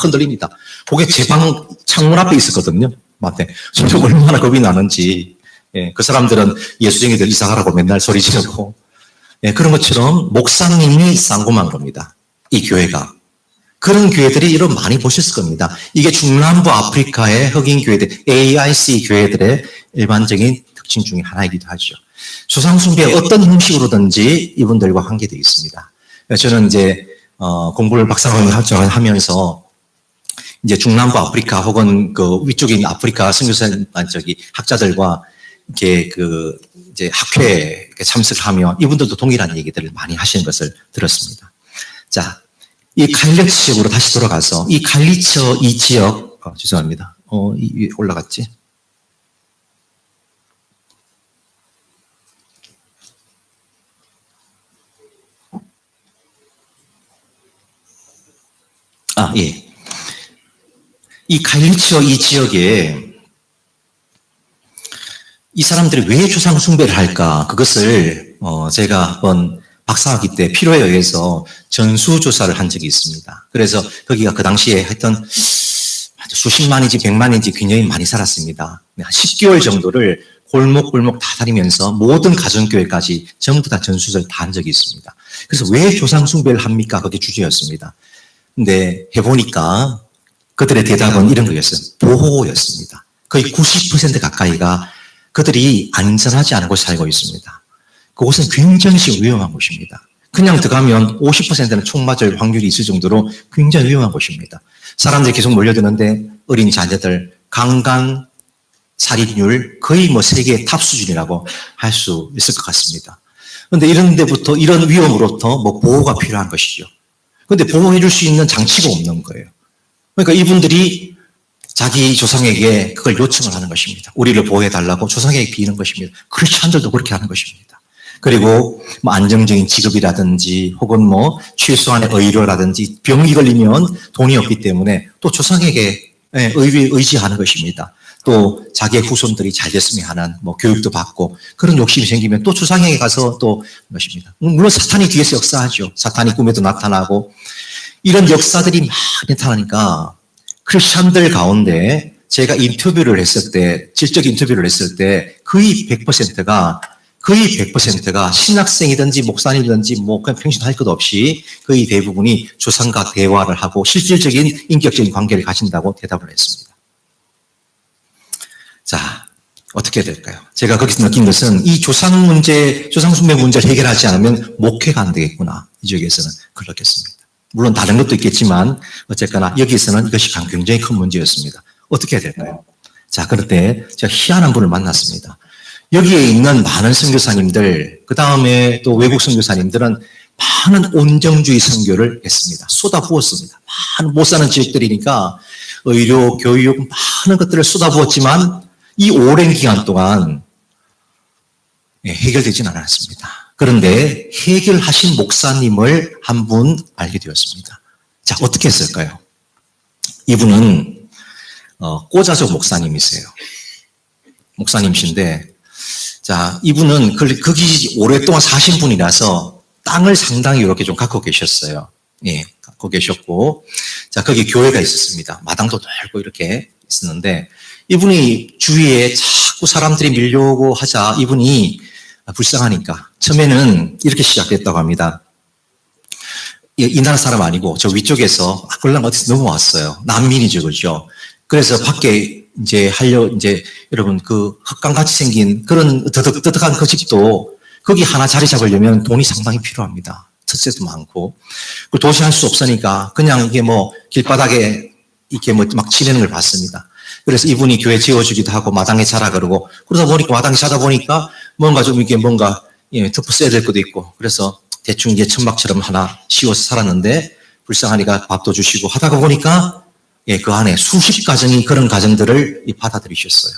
흔들립니다. 그게 제 방 창문 앞에 있었거든요. 맞네. 저 얼마나 겁이 나는지. 그 사람들은 예수쟁이들 이사가라고 맨날 소리 지르고. 그런 것처럼 목사님이 쌍고만 겁니다. 이 교회가. 그런 교회들이 이런 많이 보셨을 겁니다. 이게 중남부 아프리카의 흑인 교회들, AIC 교회들의 일반적인 특징 중에 하나이기도 하죠. 조상숭배 어떤 형식으로든지 이분들과 관계되어 있습니다. 저는 이제 공부를 박사학위를 하면서 이제 중남부 아프리카 혹은 그 위쪽에 있는 아프리카 선교사 학자들과 이렇게 이제 학회에 참석하며 이분들도 동일한 얘기들을 많이 하시는 것을 들었습니다. 자, 이 칼리처 지역으로 다시 돌아가서 이 칼리처 이 지역, 죄송합니다. 이 위에 올라갔지? 예. 이 카일리치오 이 지역에 이 사람들이 왜 조상 숭배를 할까? 그것을 제가 한번 박사학위 때 필요에 의해서 전수조사를 한 적이 있습니다. 그래서 거기가 그 당시에 하여튼 수십만인지 백만인지 굉장히 많이 살았습니다. 한 10개월 정도를 골목골목 다 다니면서 모든 가정교회까지 전부 다 전수조사를 다 한 적이 있습니다. 그래서 왜 조상 숭배를 합니까? 그게 주제였습니다. 근데 해보니까 그들의 대답은 이런 거였어요. 보호였습니다. 거의 90% 가까이가 그들이 안전하지 않은 곳에 살고 있습니다. 그곳은 굉장히 위험한 곳입니다. 그냥 들어가면 50%는 총 맞을 확률이 있을 정도로 굉장히 위험한 곳입니다. 사람들이 계속 몰려드는데 어린 자녀들, 강간, 살인율 거의 세계 탑 수준이라고 할 수 있을 것 같습니다. 그런데 이런 데부터, 이런 위험으로부터 보호가 필요한 것이죠. 그런데 보호해 줄 수 있는 장치가 없는 거예요. 그러니까 이분들이 자기 조상에게 그걸 요청을 하는 것입니다. 우리를 보호해 달라고 조상에게 비는 것입니다. 크리스천들도 그렇게 하는 것입니다. 그리고 안정적인 직업이라든지 혹은 최소한의 의료라든지 병이 걸리면 돈이 없기 때문에 또 조상에게 의지하는 것입니다. 또 자기의 후손들이 잘 됐으면 하는 교육도 받고 그런 욕심이 생기면 또 조상에게 가서 또 것입니다. 물론 사탄이 뒤에서 역사하죠. 사탄이 꿈에도 나타나고 이런 역사들이 막 나타나니까 크리스천들 가운데 제가 인터뷰를 했을 때, 질적 인터뷰를 했을 때 거의 100%가 신학생이든지 목사님이든지 그냥 평신 할 것 없이 거의 대부분이 조상과 대화를 하고 실질적인 인격적인 관계를 가진다고 대답을 했습니다. 자, 어떻게 해야 될까요? 제가 거기서 느낀 것은 이 조상 문제, 조상 숭배 문제를 해결하지 않으면 목회가 안 되겠구나. 이 지역에서는 그렇겠습니다. 물론 다른 것도 있겠지만 어쨌거나 여기서는 이것이 굉장히 큰 문제였습니다. 어떻게 해야 될까요? 자, 그럴 때 제가 희한한 분을 만났습니다. 여기에 있는 많은 선교사님들, 그 다음에 또 외국 선교사님들은 많은 온정주의 선교를 했습니다. 쏟아부었습니다. 많은 못 사는 지역들이니까 의료, 교육, 많은 것들을 쏟아부었지만 이 오랜 기간 동안 해결되지는 않았습니다. 그런데 해결하신 목사님을 한 분 알게 되었습니다. 자, 어떻게 했을까요? 이분은 꼬자족 목사님이세요. 목사님이신데, 자, 이분은 거기 오랫동안 사신 분이라서 땅을 상당히 이렇게 좀 갖고 계셨어요. 예, 갖고 계셨고, 자, 거기 교회가 있었습니다. 마당도 넓고 이렇게 있었는데, 이분이 주위에 자꾸 사람들이 밀려오고 하자 이분이 불쌍하니까 처음에는 이렇게 시작됐다고 합니다. 이 나라 사람 아니고 저 위쪽에서 꼴랑 어디서 넘어왔어요. 난민이죠, 그죠? 그래서 밖에 이제 여러분 흙강같이 생긴 그런 뜨득뜨득한 그 집도 거기 하나 자리 잡으려면 돈이 상당히 필요합니다. 첫째도 많고. 그 도시할 수 없으니까 그냥 이게 길바닥에 이렇게 막 지내는 걸 봤습니다. 그래서 이분이 교회 지어주기도 하고 마당에 자라 그러고 그러다 보니까 마당에 자다 보니까 뭔가 좀 이게 덮어 써야 될 것도 있고 그래서 대충 이제 천막처럼 하나 씌워서 살았는데 불쌍하니까 밥도 주시고 하다가 보니까 그 안에 수십 가정이 그런 가정들을 받아들이셨어요.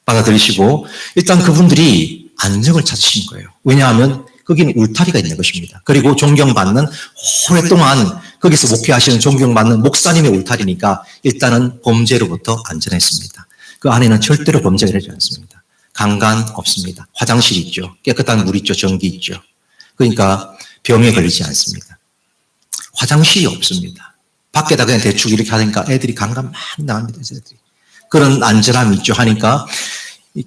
받아들이시고 일단 그분들이 안정을 찾으신 거예요. 왜냐하면 거기는 울타리가 있는 것입니다. 그리고 존경받는 오랫동안 거기서 목회하시는 존경받는 목사님의 울타리니까 일단은 범죄로부터 안전했습니다. 그 안에는 절대로 범죄가 일어나지 않습니다. 강간 없습니다. 화장실 있죠. 깨끗한 물 있죠. 전기 있죠. 그러니까 병에 걸리지 않습니다. 화장실이 없습니다. 밖에다 그냥 대충 이렇게 하니까 애들이 강간 많이 나갑니다. 애들이. 그런 안전함이 있죠 하니까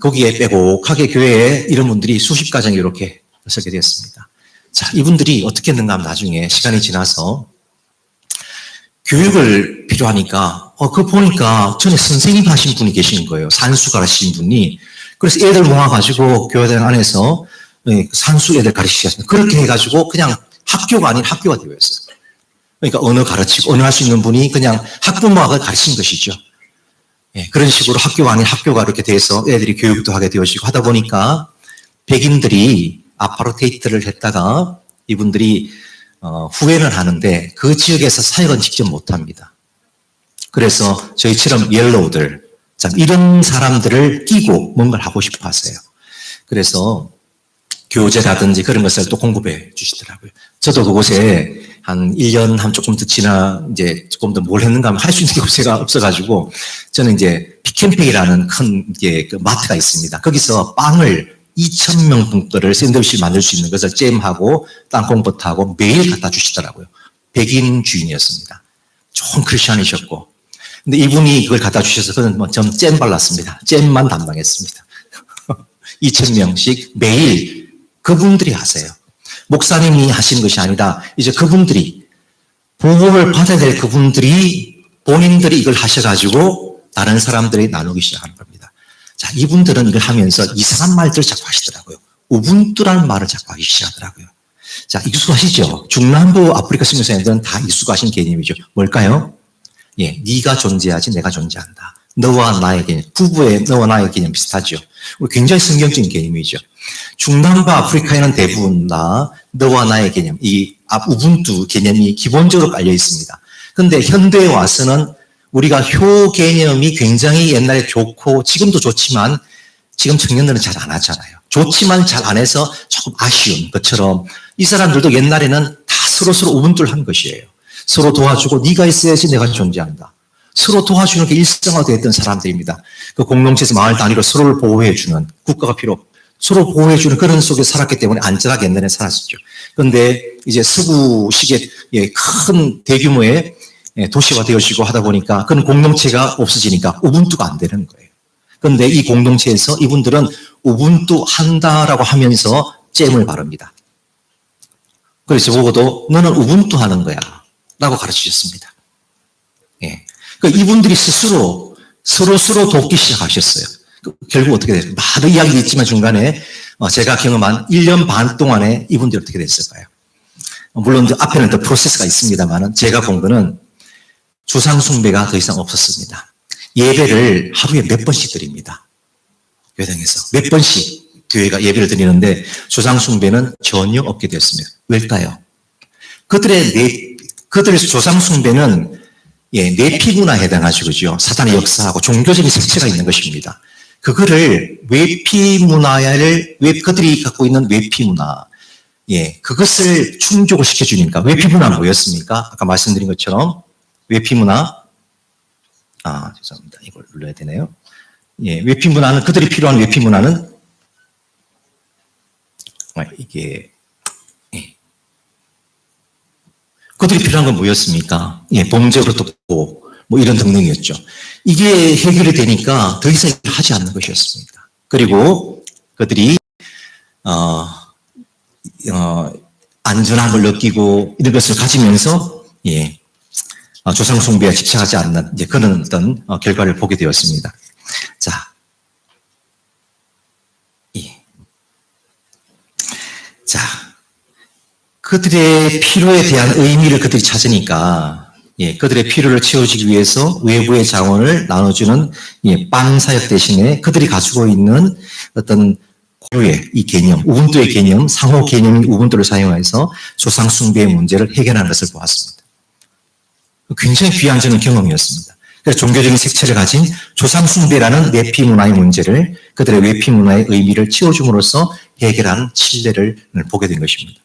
거기에 빼곡하게 교회에 이런 분들이 수십 가정이 이렇게 서게 되었습니다. 자, 이분들이 어떻게 했는가 하면 나중에 시간이 지나서 교육을 필요하니까 그거 보니까 전에 선생님 하신 분이 계신 거예요. 산수 가르치신 분이. 그래서 애들 모아가지고 교회당 안에서 산수 애들 가르치셨습니다. 그렇게 해가지고 그냥 학교가 아닌 학교가 되었어요. 그러니까 언어 가르치고 언어 할 수 있는 분이 그냥 학부모학을 가르친 것이죠. 그런 식으로 학교가 아닌 학교가 이렇게 돼서 애들이 교육도 하게 되어지고 하다 보니까 백인들이 아파르테이트를 했다가 이분들이 후회는 하는데 그 지역에서 사역은 직접 못합니다. 그래서 저희처럼 옐로우들, 참 이런 사람들을 끼고 뭔가를 하고 싶어 하세요. 그래서 교재라든지 그런 것을 또 공급해 주시더라고요. 저도 그곳에 한 1년 한 조금 더 지나 이제 조금 더 뭘 했는가 하면 할 수 있는 게 없어가 없어가지고 저는 이제 피켄페이라는 큰 게 그 마트가 있습니다. 거기서 빵을 2,000명 분들을 샌드위치 만들 수 있는 것을 잼하고 땅콩버터하고 매일 갖다 주시더라고요. 백인 주인이었습니다. 좋은 크리스천이셨고. 근데 이분이 이걸 갖다 주셔서 저는 전 잼 발랐습니다. 잼만 담당했습니다. 2,000명씩 매일 그분들이 하세요. 목사님이 하시는 것이 아니라 이제 그분들이 보호를 받아야 될 그분들이 본인들이 이걸 하셔가지고 다른 사람들이 나누기 시작하는 겁니다. 자, 이분들은 이걸 하면서 이상한 말들을 자꾸 하시더라고요. 우분투라는 말을 자꾸 하기 시작하더라고요. 자, 익숙하시죠? 중남부 아프리카 선교사님들은 다 익숙하신 개념이죠. 뭘까요? 예, 네가 존재하지 내가 존재한다. 너와 나의 개념, 부부의 너와 나의 개념 비슷하죠. 굉장히 성경적인 개념이죠. 중남부 아프리카에는 대부분 너와 나의 개념, 이 우분투 개념이 기본적으로 깔려 있습니다. 그런데 현대에 와서는 우리가 효 개념이 굉장히 옛날에 좋고 지금도 좋지만 지금 청년들은 잘 안 하잖아요. 좋지만 잘 안 해서 조금 아쉬운 것처럼 이 사람들도 옛날에는 다 서로 우분투를 한 것이에요. 서로 도와주고 네가 있어야지 내가 존재한다. 서로 도와주는 게 일상화되었던 사람들입니다. 그 공동체에서 마을 단위로 서로를 보호해주는 국가가 필요 없고 서로 보호해주는 그런 속에 살았기 때문에 안전하게 옛날에 살았었죠. 그런데 이제 서구식의 큰 대규모의 도시가 되어지고 하다 보니까 그런 공동체가 없어지니까 우분투가 안 되는 거예요. 그런데 이 공동체에서 이분들은 우분투 한다라고 하면서 잼을 바릅니다. 그래서 보고도 너는 우분투 하는 거야 라고 가르치셨습니다. 예. 그러니까 이분들이 스스로 서로 돕기 시작하셨어요. 결국 어떻게 됐어요? 많은 이야기도 있지만 중간에 제가 경험한 1년 반 동안에 이분들이 어떻게 됐을까요? 물론 앞에는 더 프로세스가 있습니다만 제가 본 거는 조상 숭배가 더 이상 없었습니다. 예배를 하루에 몇 번씩 드립니다. 교회당에서 몇 번씩 교회가 예배를 드리는데 조상 숭배는 전혀 없게 되었습니다. 왜일까요? 그들의 조상 숭배는 내피 문화에 해당하죠. 그죠? 사탄의 역사하고 종교적인 색채가 있는 것입니다. 그거를 외피 문화를, 그들이 갖고 있는 외피 문화, 그것을 충족을 시켜주니까, 외피 문화는 뭐였습니까? 아까 말씀드린 것처럼, 외피 문화, 죄송합니다. 이걸 눌러야 되네요. 외피 문화는, 그들이 필요한 외피 문화는, 그들이 필요한 건 뭐였습니까? 범죄로 돕고, 이런 등등이었죠. 이게 해결이 되니까 더 이상 하지 않는 것이었습니다. 그리고 그들이, 안전함을 느끼고 이런 것을 가지면서, 조상 숭배에 집착하지 않는 이제 그런 어떤 결과를 보게 되었습니다. 자, 자, 그들의 필요에 대한 의미를 그들이 찾으니까, 그들의 필요를 채워주기 위해서 외부의 자원을 나눠주는 빵 사역 대신에 그들이 가지고 있는 어떤 고유의 이 개념, 우분투의 개념, 상호 개념인 우분투를 사용해서 조상 숭배의 문제를 해결하는 것을 보았습니다. 굉장히 귀한 저는 경험이었습니다. 그래서 종교적인 색채를 가진 조상 숭배라는 외피 문화의 문제를 그들의 외피 문화의 의미를 채워줌으로써 해결하는 칠례를 보게 된 것입니다.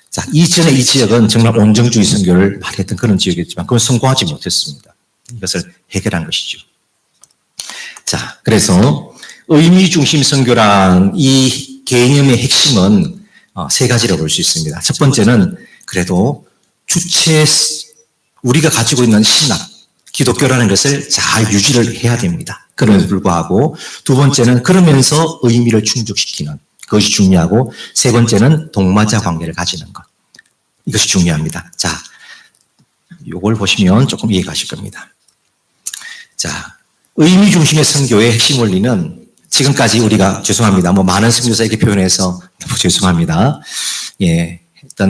자, 이전에 이 지역은 정말 온정주의 선교를 많이 했던 그런 지역이었지만 그건 성공하지 못했습니다. 이것을 해결한 것이죠. 자, 그래서 의미 중심 선교란 이 개념의 핵심은 세 가지라고 볼 수 있습니다. 첫 번째는 그래도 우리가 가지고 있는 신학, 기독교라는 것을 잘 유지를 해야 됩니다. 그럼에도 불구하고 두 번째는 그러면서 의미를 충족시키는 그것이 중요하고 세 번째는 동마자 관계를 가지는 것. 이것이 중요합니다. 자, 요걸 보시면 조금 이해가실 겁니다. 자, 의미 중심의 선교의 핵심 원리는 지금까지 우리가 죄송합니다. 많은 선교사 이렇게 표현해서 죄송합니다.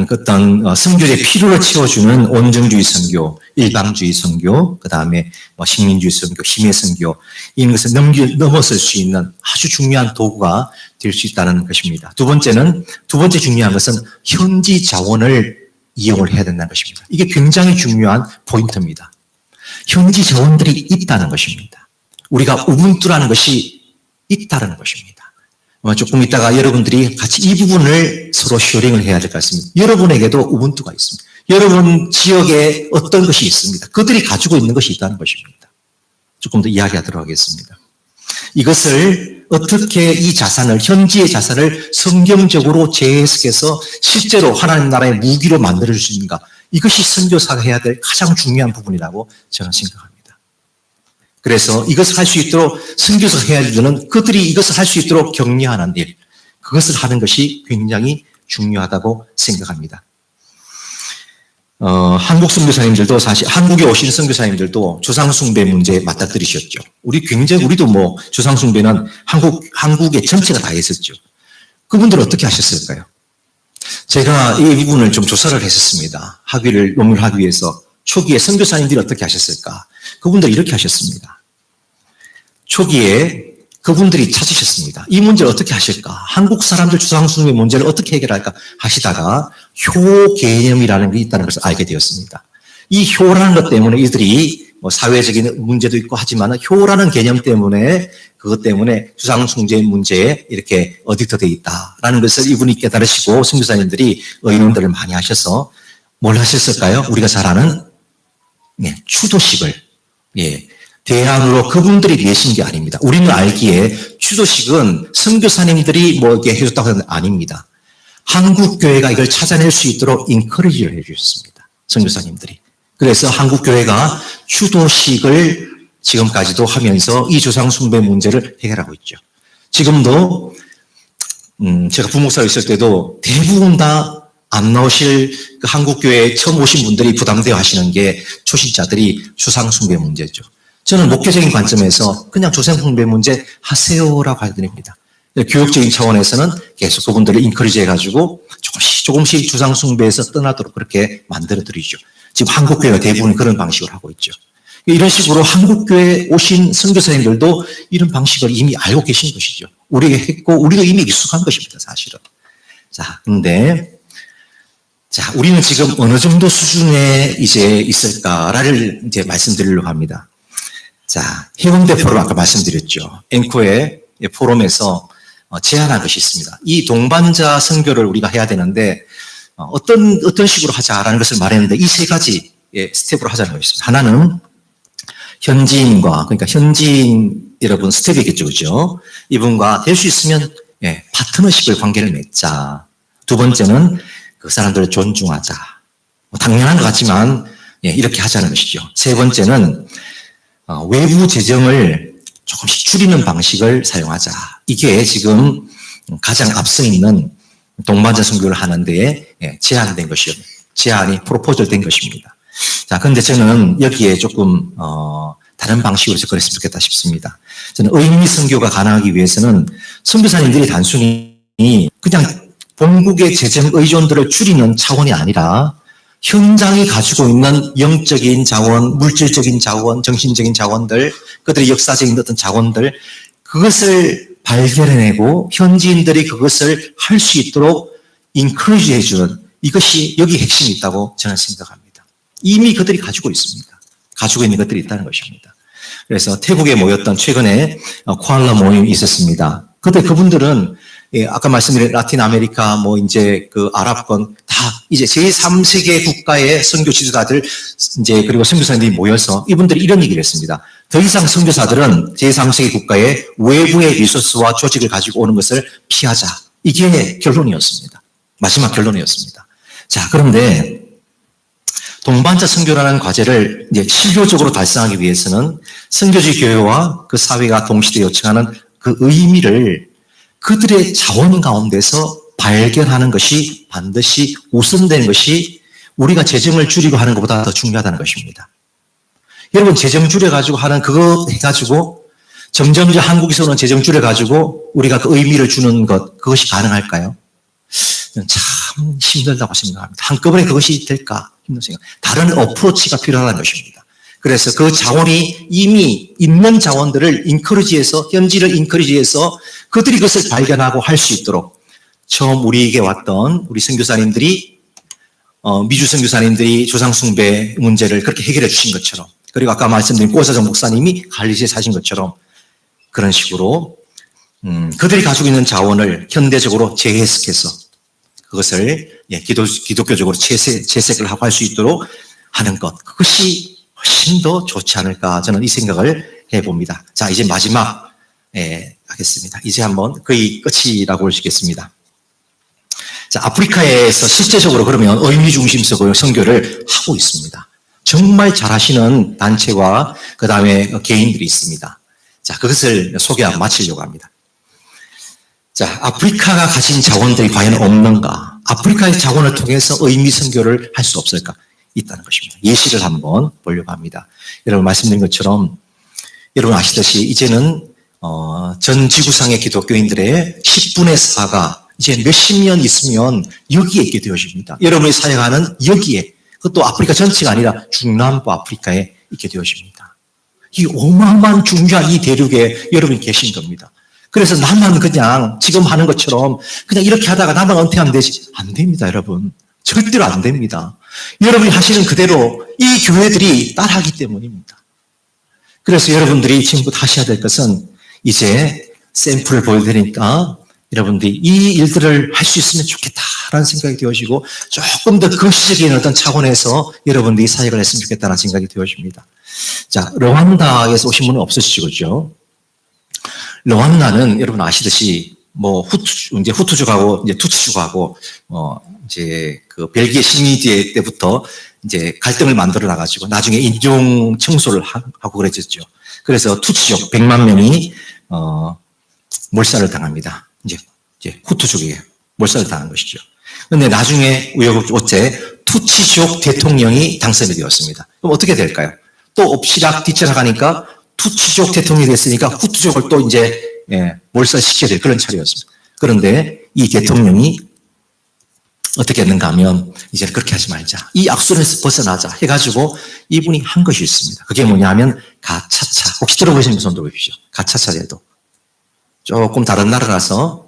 어떤 선교의 필요를 채워주는 온정주의 선교, 일방주의 선교, 그 다음에 식민주의 선교, 힘의 선교, 이런 것을 넘어설 수 있는 아주 중요한 도구가 될 수 있다는 것입니다. 두 번째 중요한 것은 현지 자원을 이용을 해야 된다는 것입니다. 이게 굉장히 중요한 포인트입니다. 현지 자원들이 있다는 것입니다. 우리가 우분투라는 것이 있다는 것입니다. 조금 있다가 여러분들이 같이 이 부분을 서로 쉐어링을 해야 될 것 같습니다. 여러분에게도 우분투가 있습니다. 여러분 지역에 어떤 것이 있습니다. 그들이 가지고 있는 것이 있다는 것입니다. 조금 더 이야기하도록 하겠습니다. 이것을 어떻게 이 자산을, 현지의 자산을 성경적으로 재해석해서 실제로 하나님 나라의 무기로 만들어줄 수 있는가. 이것이 선교사가 해야 될 가장 중요한 부분이라고 저는 생각합니다. 그래서 이것을 할 수 있도록 선교사가 해야 할 일은 그들이 이것을 할 수 있도록 격려하는 일, 그것을 하는 것이 굉장히 중요하다고 생각합니다. 한국 선교사님들도 사실 한국에 오신 선교사님들도 조상숭배 문제에 맞닥뜨리셨죠. 우리도 뭐 조상숭배는 한국의 전체가 다 했었죠. 그분들은 어떻게 하셨을까요? 제가 이 부분을 좀 조사를 했었습니다. 논문을 하기 위해서 초기에 선교사님들이 어떻게 하셨을까? 그분들이 이렇게 하셨습니다. 초기에 그분들이 찾으셨습니다. 이 문제를 어떻게 하실까? 한국 사람들 조상숭배 문제를 어떻게 해결할까? 하시다가 효 개념이라는 게 있다는 것을 알게 되었습니다. 이 효라는 것 때문에 이들이 뭐 사회적인 문제도 있고 하지만 효라는 개념 때문에 그것 때문에 조상숭배 문제에 이렇게 어딕터되어 있다라는 것을 이분이 깨달으시고 선교사님들이 의논들을 많이 하셔서 뭘 하셨을까요? 우리가 잘 아는 추도식을 대안으로 그분들이 내신 게 아닙니다. 우리는 알기에 추도식은 선교사님들이 뭐 이렇게 해줬다고 하는 게 아닙니다. 한국교회가 이걸 찾아낼 수 있도록 인커리지를 해주셨습니다. 선교사님들이. 그래서 한국교회가 추도식을 지금까지도 하면서 이 조상숭배 문제를 해결하고 있죠. 지금도 제가 부목사로 있을 때도 대부분 다 안 나오실 그 한국교회에 처음 오신 분들이 부담되어 하시는 게 초신자들이 조상숭배 문제죠. 저는 목회적인 관점에서 그냥 조상숭배 문제 하세요라고 해드립니다. 교육적인 차원에서는 계속 그분들을 인커리지 해가지고 조금씩 조상숭배에서 떠나도록 그렇게 만들어드리죠. 지금 한국교회가 대부분 그런 방식을 하고 있죠. 이런 식으로 한국교회에 오신 선교사님들도 이런 방식을 이미 알고 계신 것이죠. 우리가 했고 우리가 이미 익숙한 것입니다. 사실은. 근데 우리는 지금 어느 정도 수준에 이제 있을까를 이제 말씀드리려고 합니다. 해운대 포럼 아까 말씀드렸죠. 앵코의 포럼에서 제안한 것이 있습니다. 이 동반자 선교를 우리가 해야 되는데 어떤 식으로 하자라는 것을 말했는데 이 세 가지 스텝으로 하자는 것입니다. 하나는 현지인과, 그러니까 현지인 여러분 스텝이겠죠, 그죠? 이분과 될 수 있으면 파트너십을 관계를 맺자. 두 번째는 그 사람들을 존중하자. 당연한 것 같지만 이렇게 하자는 것이죠. 세 번째는 외부 재정을 조금씩 줄이는 방식을 사용하자. 이게 지금 가장 앞서 있는 동반자 선교를 하는 데에 제안된 것이요. 제안이 프로포절 된 것입니다. 그런데 저는 여기에 조금 다른 방식으로 접근했으면 좋겠다 싶습니다. 저는 의미 선교가 가능하기 위해서는 선교사님들이 단순히 그냥 본국의 재정 의존들을 줄이는 차원이 아니라 현장이 가지고 있는 영적인 자원, 물질적인 자원, 정신적인 자원들, 그들의 역사적인 어떤 자원들, 그것을 발견해내고 현지인들이 그것을 할 수 있도록 인커리지 해주는 이것이 여기 핵심이 있다고 저는 생각합니다. 이미 그들이 가지고 있습니다. 가지고 있는 것들이 있다는 것입니다. 그래서 태국에 모였던 최근에 코알라 모임이 있었습니다. 그때 그분들은 아까 말씀드린 라틴 아메리카, 이제 그 아랍권 다 이제 제3세계 국가의 선교 지도자들 그리고 선교사님들이 모여서 이분들이 이런 얘기를 했습니다. 더 이상 선교사들은 제3세계 국가의 외부의 리소스와 조직을 가지고 오는 것을 피하자. 이게 결론이었습니다. 마지막 결론이었습니다. 그런데 동반자 선교라는 과제를 이제 실효적으로 달성하기 위해서는 선교지 교회와 그 사회가 동시대 요청하는 그 의미를 그들의 자원 가운데서 발견하는 것이 반드시 우선된 것이 우리가 재정을 줄이고 하는 것보다 더 중요하다는 것입니다. 여러분 재정 줄여가지고 하는 그거 해가지고 점점 한국에서는 재정 줄여가지고 우리가 그 의미를 주는 것 그것이 가능할까요? 참 힘들다고 생각합니다. 한꺼번에 그것이 될까? 힘든 생각. 다른 어프로치가 필요하다는 것입니다. 그래서 그 자원이 이미 있는 자원들을 인커리지해서 현지를 인커리지해서 그들이 그것을 발견하고 할 수 있도록 처음 우리에게 왔던 우리 선교사님들이 미주 선교사님들이 조상숭배 문제를 그렇게 해결해 주신 것처럼 그리고 아까 말씀드린 꼬사정 목사님이 갈리지에 사신 것처럼 그런 식으로 그들이 가지고 있는 자원을 현대적으로 재해석해서 그것을 기독교적으로 재색을 하고 할 수 있도록 하는 것, 그것이 훨씬 더 좋지 않을까, 저는 이 생각을 해봅니다. 자, 이제 마지막 하겠습니다. 이제 한번 거의 끝이라고 볼 수 있겠습니다. 자, 아프리카에서 실제적으로 그러면 의미 중심적으로 선교를 하고 있습니다. 정말 잘하시는 단체와 그 다음에 개인들이 있습니다. 자, 그것을 소개하고 마치려고 합니다. 자, 아프리카가 가진 자원들이 과연 없는가? 아프리카의 자원을 통해서 의미 선교를 할 수 없을까? 있다는 것입니다. 예시를 한번 보려고 합니다. 여러분 말씀드린 것처럼 여러분 아시듯이 이제는 전 지구상의 기독교인들의 10분의 4가 이제 몇십 년 있으면 여기에 있게 되어집니다. 여러분이 사역하는 여기에, 그것도 아프리카 전체가 아니라 중남부 아프리카에 있게 되어집니다. 이 어마어마한 중요한 이 대륙에 여러분이 계신 겁니다. 그래서 나만 그냥 지금 하는 것처럼 그냥 이렇게 하다가 나만 은퇴하면 되지. 안 됩니다, 여러분. 절대로 안 됩니다. 여러분이 하시는 그대로 이 교회들이 따라하기 때문입니다. 그래서 여러분들이 지금부터 하셔야 될 것은 이제 샘플을 보여드리니까 여러분들이 이 일들을 할 수 있으면 좋겠다라는 생각이 되어지고 조금 더 거시적인 어떤 차원에서 여러분들이 사역을 했으면 좋겠다는 생각이 되어집니다. 자, 르완다에서 오신 분은 없으시죠? 르완다는 여러분 아시듯이 이제 후투족하고 이제 투치족하고 이제 그 벨기에 식민지 때부터 이제 갈등을 만들어 놔가지고 나중에 인종 청소를 하고 그랬었죠. 그래서 투치족 100만 명이 몰살을 당합니다. 이제 후투족이에요. 몰살을 당한 것이죠. 그런데 나중에 우여곡절에 투치족 대통령이 당선이 되었습니다. 그럼 어떻게 될까요? 또 엎치락 뒤치락 하니까 투치족 대통령이 됐으니까 후투족을 또 이제 몰살시켜야 될 그런 차례였습니다. 그런데 이 대통령이 어떻게 했는가 하면 이제 그렇게 하지 말자. 이 악순에서 벗어나자 해가지고 이분이 한 것이 있습니다. 그게 뭐냐면 가차차. 혹시 들어보신 분 손 들어보십시오. 가차차 제도. 조금 다른 나라라서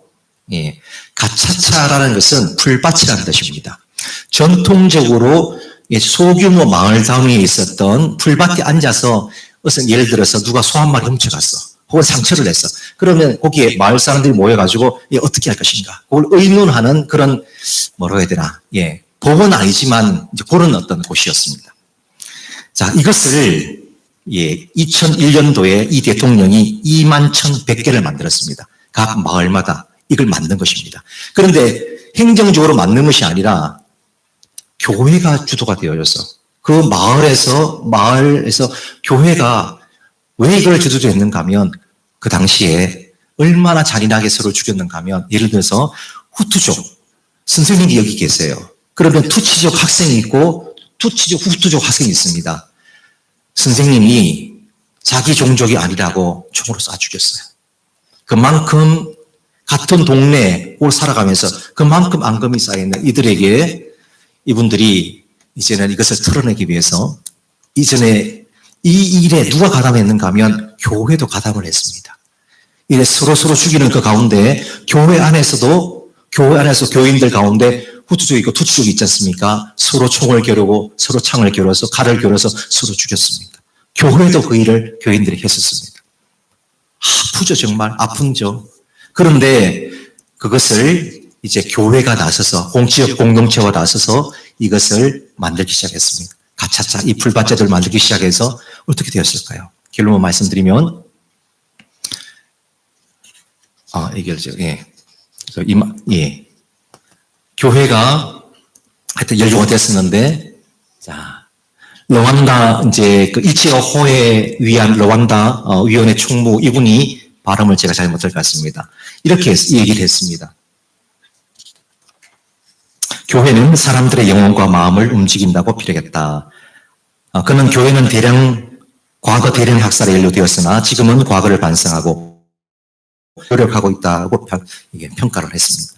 가차차라는 것은 풀밭이라는 뜻입니다. 전통적으로 소규모 마을 단위에 있었던 풀밭에 앉아서 예를 들어서 누가 소 한 마리 훔쳐갔어. 혹은 상처를 냈어. 그러면 거기에 마을 사람들이 모여가지고 어떻게 할 것인가. 그걸 의논하는 그런 뭐라고 해야 되나. 법은 아니지만 이제 그런 어떤 곳이었습니다. 자, 이것을 2001년도에 이 대통령이 21,100개를 만들었습니다. 각 마을마다 이걸 만든 것입니다. 그런데 행정적으로 만든 것이 아니라 교회가 주도가 되어져서 그 마을에서 교회가 왜 이걸 주도했는가 하면 그 당시에 얼마나 잔인하게 서로 죽였는가 하면 예를 들어서 후투족 선생님이 여기 계세요. 그러면 투치족 학생이 있고 후투족 학생이 있습니다. 선생님이 자기 종족이 아니라고 총으로 쏴 죽였어요. 그만큼 같은 동네에 살아가면서 그만큼 앙금이 쌓여있는 이들에게 이분들이 이제는 이것을 털어내기 위해서 이전에 이 일에 누가 가담했는가 하면 교회도 가담을 했습니다. 이래 서로 죽이는 그 가운데 교회 안에서 교인들 가운데 후투족이 있고 투치족이 있지 않습니까? 서로 총을 겨루고 서로 창을 겨뤄서 칼을 겨뤄서 서로 죽였습니다. 교회도 그 일을 교인들이 했었습니다. 아프죠, 정말 아픈죠. 그런데 그것을 이제 교회가 나서서 지역 공동체가 나서서 이것을 만들기 시작했습니다. 가차차 이 풀밭제도를 만들기 시작해서 어떻게 되었을까요? 결론을 말씀드리면 이게죠. 교회가 하여튼 연주가 됐었는데 자 르완다 이제 그 일체어 호에 위한 르완다 위원회 총무 이분이 발음을 제가 잘 못할 것 같습니다. 이렇게 얘기를 했습니다. 교회는 사람들의 영혼과 마음을 움직인다고 필요했다. 그는 교회는 과거 대량 학살에 연루되었으나 지금은 과거를 반성하고 노력하고 있다고 평가를 했습니다.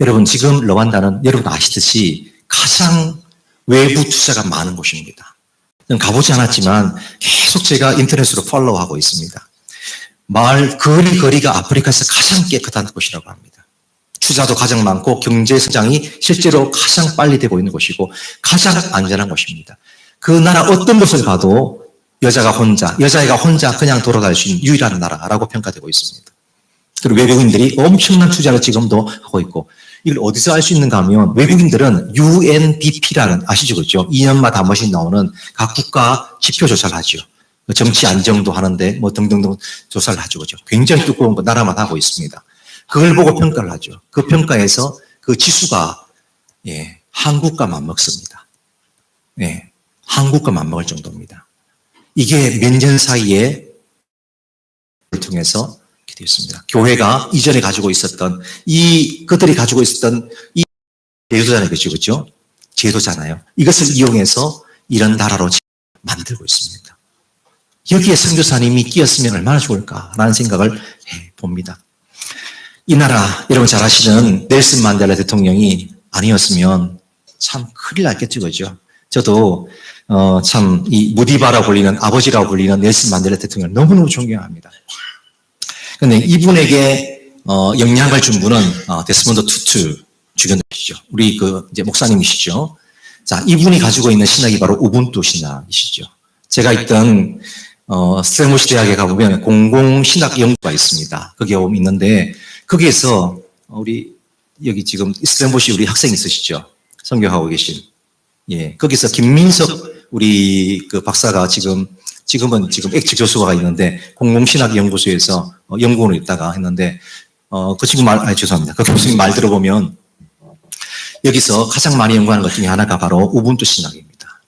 여러분 지금 르완다는 여러분 아시듯이 가장 외부 투자가 많은 곳입니다. 저는 가보지 않았지만 계속 제가 인터넷으로 팔로우하고 있습니다. 마을 거리가 아프리카에서 가장 깨끗한 곳이라고 합니다. 투자도 가장 많고 경제 성장이 실제로 가장 빨리 되고 있는 곳이고 가장 안전한 곳입니다. 그 나라 어떤 곳을 가도 여자애가 혼자 그냥 돌아다닐 수 있는 유일한 나라라고 평가되고 있습니다. 그리고 외국인들이 엄청난 투자를 지금도 하고 있고, 이걸 어디서 알 수 있는가 하면 외국인들은 UNDP라는, 아시죠? 그죠? 2년마다 한 번씩 나오는 각 국가 지표 조사를 하죠. 정치 안정도 하는데 뭐 등등등 조사를 하죠. 그죠? 굉장히 두꺼운 거 나라만 하고 있습니다. 그걸 보고 평가를 하죠. 그 평가에서 그 지수가 한국과 맞먹습니다. 한국과 맞먹을 정도입니다. 이게 몇 년 사이에 통해서 이렇게 되어 있습니다. 교회가 이전에 가지고 있었던 그들이 가지고 있었던 이 제도잖아요. 그렇죠? 제도잖아요. 이것을 이용해서 이런 나라로 만들고 있습니다. 여기에 선교사님이 끼었으면 얼마나 좋을까라는 생각을 해봅니다. 이 나라, 여러분 잘 아시는 넬슨 만델라 대통령이 아니었으면 참 큰일 났겠죠. 그죠? 저도 참 이 무디바라고 불리는, 아버지라고 불리는 넬슨 만델라 대통령을 너무너무 존경합니다. 근데 이분에게 영향을 준 분은 데스몬드 투투 주견자시죠. 우리 이제 목사님이시죠. 자, 이분이 가지고 있는 신학이 바로 우분투 신학이시죠. 제가 있던 스탠포드 대학에 가보면 공공신학 연구가 있습니다. 거기에 보면 있는데, 거기에서 우리 여기 지금 스탠포드 우리 학생 있으시죠? 선교하고 계신. 거기서 김민석 우리 그 박사가 지금은 액치 교수가 있는데 공공신학연구소에서 연구원으로 있다가 했는데 그 친구 죄송합니다. 그 교수님 말 들어보면 여기서 가장 많이 연구하는 것 중에 하나가 바로 우분투 신학입니다.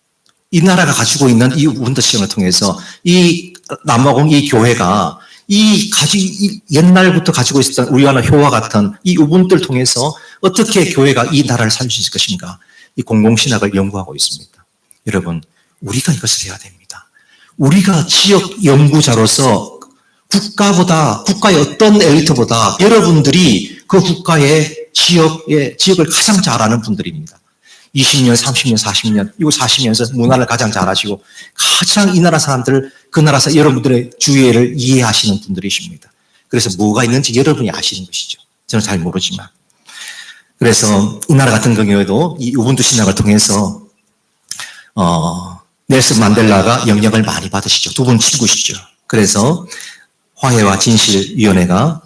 이 나라가 가지고 있는 이 우분투 신학을 통해서 이 남아공 이 교회가 옛날부터 가지고 있었던 우리와 효와 같은 이 우분투를 통해서 어떻게 교회가 이 나라를 살릴 수 있을 것인가, 이 공공신학을 연구하고 있습니다. 여러분, 우리가 이것을 해야 됩니다. 우리가 지역 연구자로서 국가의 어떤 엘리트보다 여러분들이 그 국가의 지역을 가장 잘 아는 분들입니다. 20년, 30년, 40년, 이거 40년에서 문화를 가장 잘 아시고 가장 이 나라 사람들, 그 나라 사람, 여러분들의 주의를 이해하시는 분들이십니다. 그래서 뭐가 있는지 여러분이 아시는 것이죠. 저는 잘 모르지만. 그래서 이 나라 같은 경우에도 이 우분투 신학을 통해서 넬슨 만델라가 영향을 많이 받으시죠. 두 분 친구시죠. 그래서 화해와 진실위원회가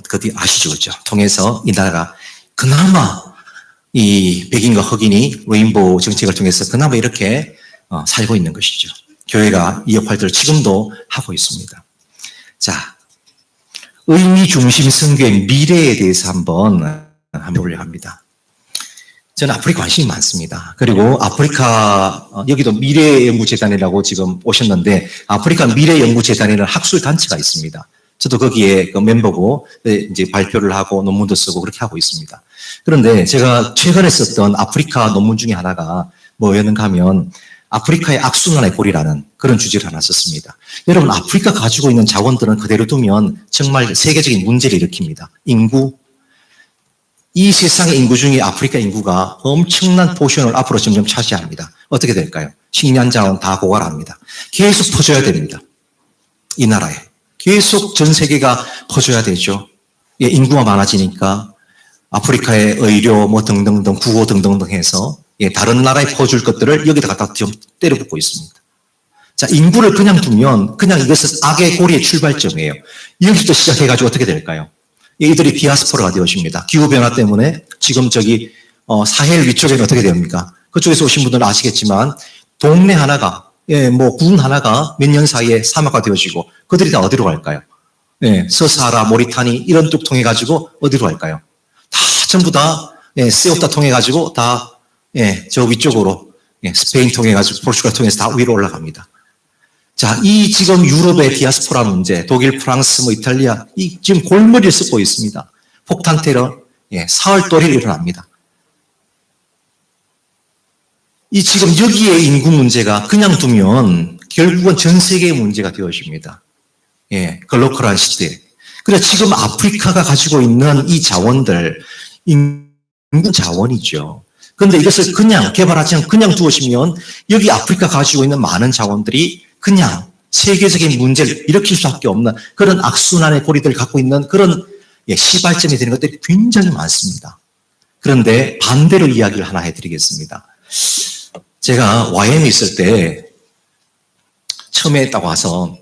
그디 아시죠, 그죠? 통해서 이 나라가 그나마 이 백인과 흑인이 레인보우 정책을 통해서 그나마 이렇게 살고 있는 것이죠. 교회가 이 역할들을 지금도 하고 있습니다. 자, 의미 중심 선교의 미래에 대해서 한번 보려고 합니다. 저는 아프리카 관심이 많습니다. 그리고 아프리카, 여기도 미래연구재단이라고 지금 오셨는데, 아프리카 미래연구재단이라는 학술단체가 있습니다. 저도 거기에 그 멤버고, 이제 발표를 하고 논문도 쓰고 그렇게 하고 있습니다. 그런데 제가 최근에 썼던 아프리카 논문 중에 하나가 뭐였는가 하면, 아프리카의 악순환의 고리라는 그런 주제를 하나 썼습니다. 여러분, 아프리카가 가지고 있는 자원들은 그대로 두면 정말 세계적인 문제를 일으킵니다. 인구, 이 세상의 인구 중에 아프리카 인구가 엄청난 포션을 앞으로 점점 차지합니다. 어떻게 될까요? 식량 자원 다 고갈합니다. 계속 퍼져야 됩니다. 이 나라에. 계속 전 세계가 퍼져야 되죠. 인구가 많아지니까 아프리카의 의료 뭐 등등등 구호 등등등 해서 다른 나라에 퍼줄 것들을 여기다 갖다 좀 때려붓고 있습니다. 자, 인구를 그냥 두면 그냥 이것은 악의 고리의 출발점이에요. 여기부터 시작해가지고 어떻게 될까요? 이들이 디아스포라가 되어집니다. 기후변화 때문에 지금 저기 사헬 위쪽에는 어떻게 됩니까? 그쪽에서 오신 분들은 아시겠지만 동네 하나가 뭐 군 하나가 몇 년 사이에 사막화 되어지고 그들이 다 어디로 갈까요? 서사라, 모리타니 이런 쪽 통해 가지고 어디로 갈까요? 다 전부 다 세우타 통해 가지고 다 저 위쪽으로 스페인 통해 가지고 포르투갈 통해서 다 위로 올라갑니다. 자, 이 지금 유럽의 디아스포라 문제, 독일, 프랑스, 뭐 이탈리아, 이 지금 골머리를 쓰고 있습니다. 폭탄 테러, 사흘 또래를 일어납니다. 이 지금 여기에 인구 문제가 그냥 두면 결국은 전 세계의 문제가 되어집니다. 글로컬한 시대. 그래서 지금 아프리카가 가지고 있는 이 자원들, 인구 자원이죠. 그런데 이것을 그냥 개발하지 않고 그냥 두어지면 여기 아프리카 가지고 있는 많은 자원들이 그냥 세계적인 문제를 일으킬 수밖에 없는 그런 악순환의 고리들을 갖고 있는 그런 시발점이 되는 것들이 굉장히 많습니다. 그런데 반대로 이야기를 하나 해드리겠습니다. 제가 YM에 있을 때 처음에 딱 와서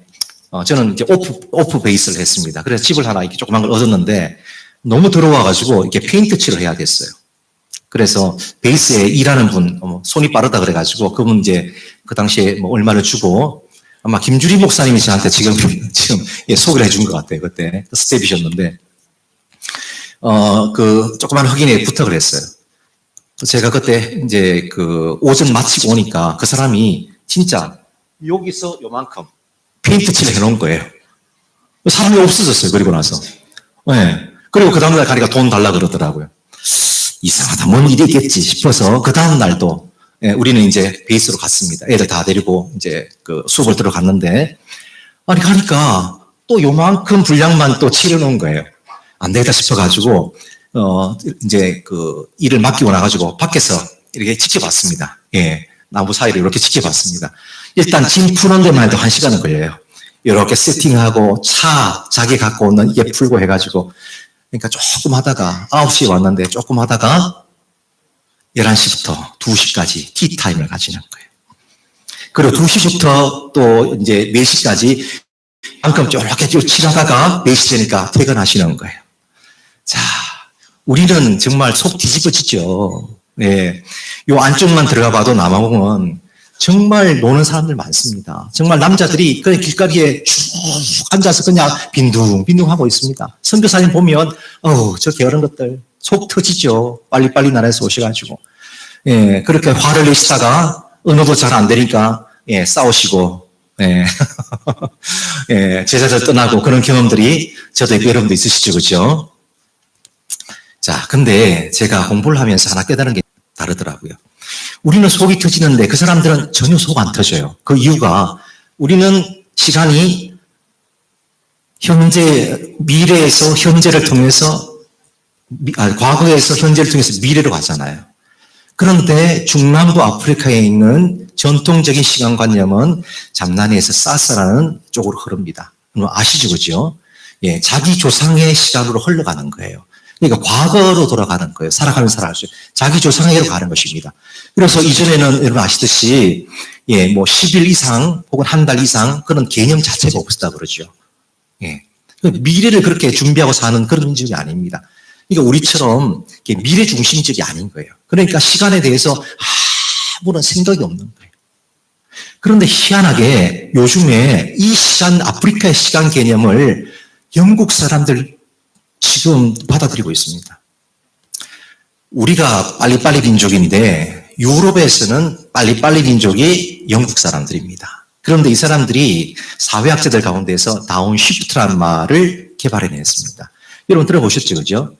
저는 이제 오프 베이스를 했습니다. 그래서 집을 하나 이렇게 조그만 걸 얻었는데 너무 더러워가지고 이렇게 페인트 칠을 해야 됐어요. 그래서 베이스에 일하는 분, 손이 빠르다 그래가지고 그분 이제 그 당시에 뭐 얼마를 주고 아마 김주리 목사님이 저한테 지금 예, 소개를 해준 것 같아요. 그때 스텝이셨는데 그 조그만 흑인에 부탁을 했어요. 제가 그때 이제 그 오전 마치고 오니까 그 사람이 진짜 여기서 요만큼 페인트 칠을 해놓은 거예요. 사람이 없어졌어요. 그리고 나서. 네. 그리고 그 다음날 가니까 돈 달라 그러더라고요. 이상하다. 뭔 일이 있겠지 싶어서 그 다음날도 예, 우리는 이제 베이스로 갔습니다. 애들 다 데리고 이제 그 수업을 들어갔는데 아니 가니까 또 요만큼 분량만 또 칠해놓은 거예요. 안 되겠다 싶어가지고 이제 그 일을 맡기고 나가지고 밖에서 이렇게 지켜봤습니다. 예, 나무 사이를 이렇게 지켜봤습니다. 일단 짐 푸는 데만 해도 1시간은 걸려요. 이렇게 세팅하고 자기 갖고 오는 이게 풀고 해가지고 그러니까 조금 하다가 9시에 왔는데 조금 하다가 11시부터 2시까지 티타임을 가지는 거예요. 그리고 2시부터 또 이제 4시까지 방금 이렇게 칠하다가 4시 되니까 퇴근하시는 거예요. 자, 우리는 정말 속 뒤집어지죠. 네. 요 안쪽만 들어가 봐도 남아공은 정말 노는 사람들 많습니다. 정말 남자들이 그냥 길가리에 쭉 앉아서 그냥 빈둥빈둥 하고 있습니다. 선교사님 보면, 저 게으른 것들 속 터지죠. 빨리빨리 나라에서 오셔가지고. 예, 그렇게 화를 내시다가 언어도 잘 안 되니까, 예, 싸우시고, 예. 예, 제자들 떠나고 그런 경험들이 저도 있고 여러분도 있으시죠. 그죠? 자, 근데 제가 공부를 하면서 하나 깨달은 게 다르더라고요. 우리는 속이 터지는데 그 사람들은 전혀 속 안 터져요. 그 이유가 우리는 시간이 미래에서 현재를 통해서, 과거에서 현재를 통해서 미래로 가잖아요. 그런데 중남부 아프리카에 있는 전통적인 시간관념은 잠나니에서 사스라는 쪽으로 흐릅니다. 아시죠? 그죠? 예, 자기 조상의 시간으로 흘러가는 거예요. 그러니까 과거로 돌아가는 거예요. 살아가면서 살아갈 수 있어요. 자기 조상에게로 가는 것입니다. 그래서 이전에는 여러분 아시듯이 예, 뭐 10일 이상 혹은 한 달 이상 그런 개념 자체가 없었다 그러죠. 예. 미래를 그렇게 준비하고 사는 그런 민족이 아닙니다. 그러니까 우리처럼 미래 중심적이 아닌 거예요. 그러니까 시간에 대해서 아무런 생각이 없는 거예요. 그런데 희한하게 요즘에 이 시간, 아프리카의 시간 개념을 영국 사람들 지금 받아들이고 있습니다. 우리가 빨리빨리 민족인데 유럽에서는 빨리빨리 민족이 영국 사람들입니다. 그런데 이 사람들이 사회학자들 가운데서 다운시프트라는 말을 개발해냈습니다. 여러분 들어보셨죠? 그죠?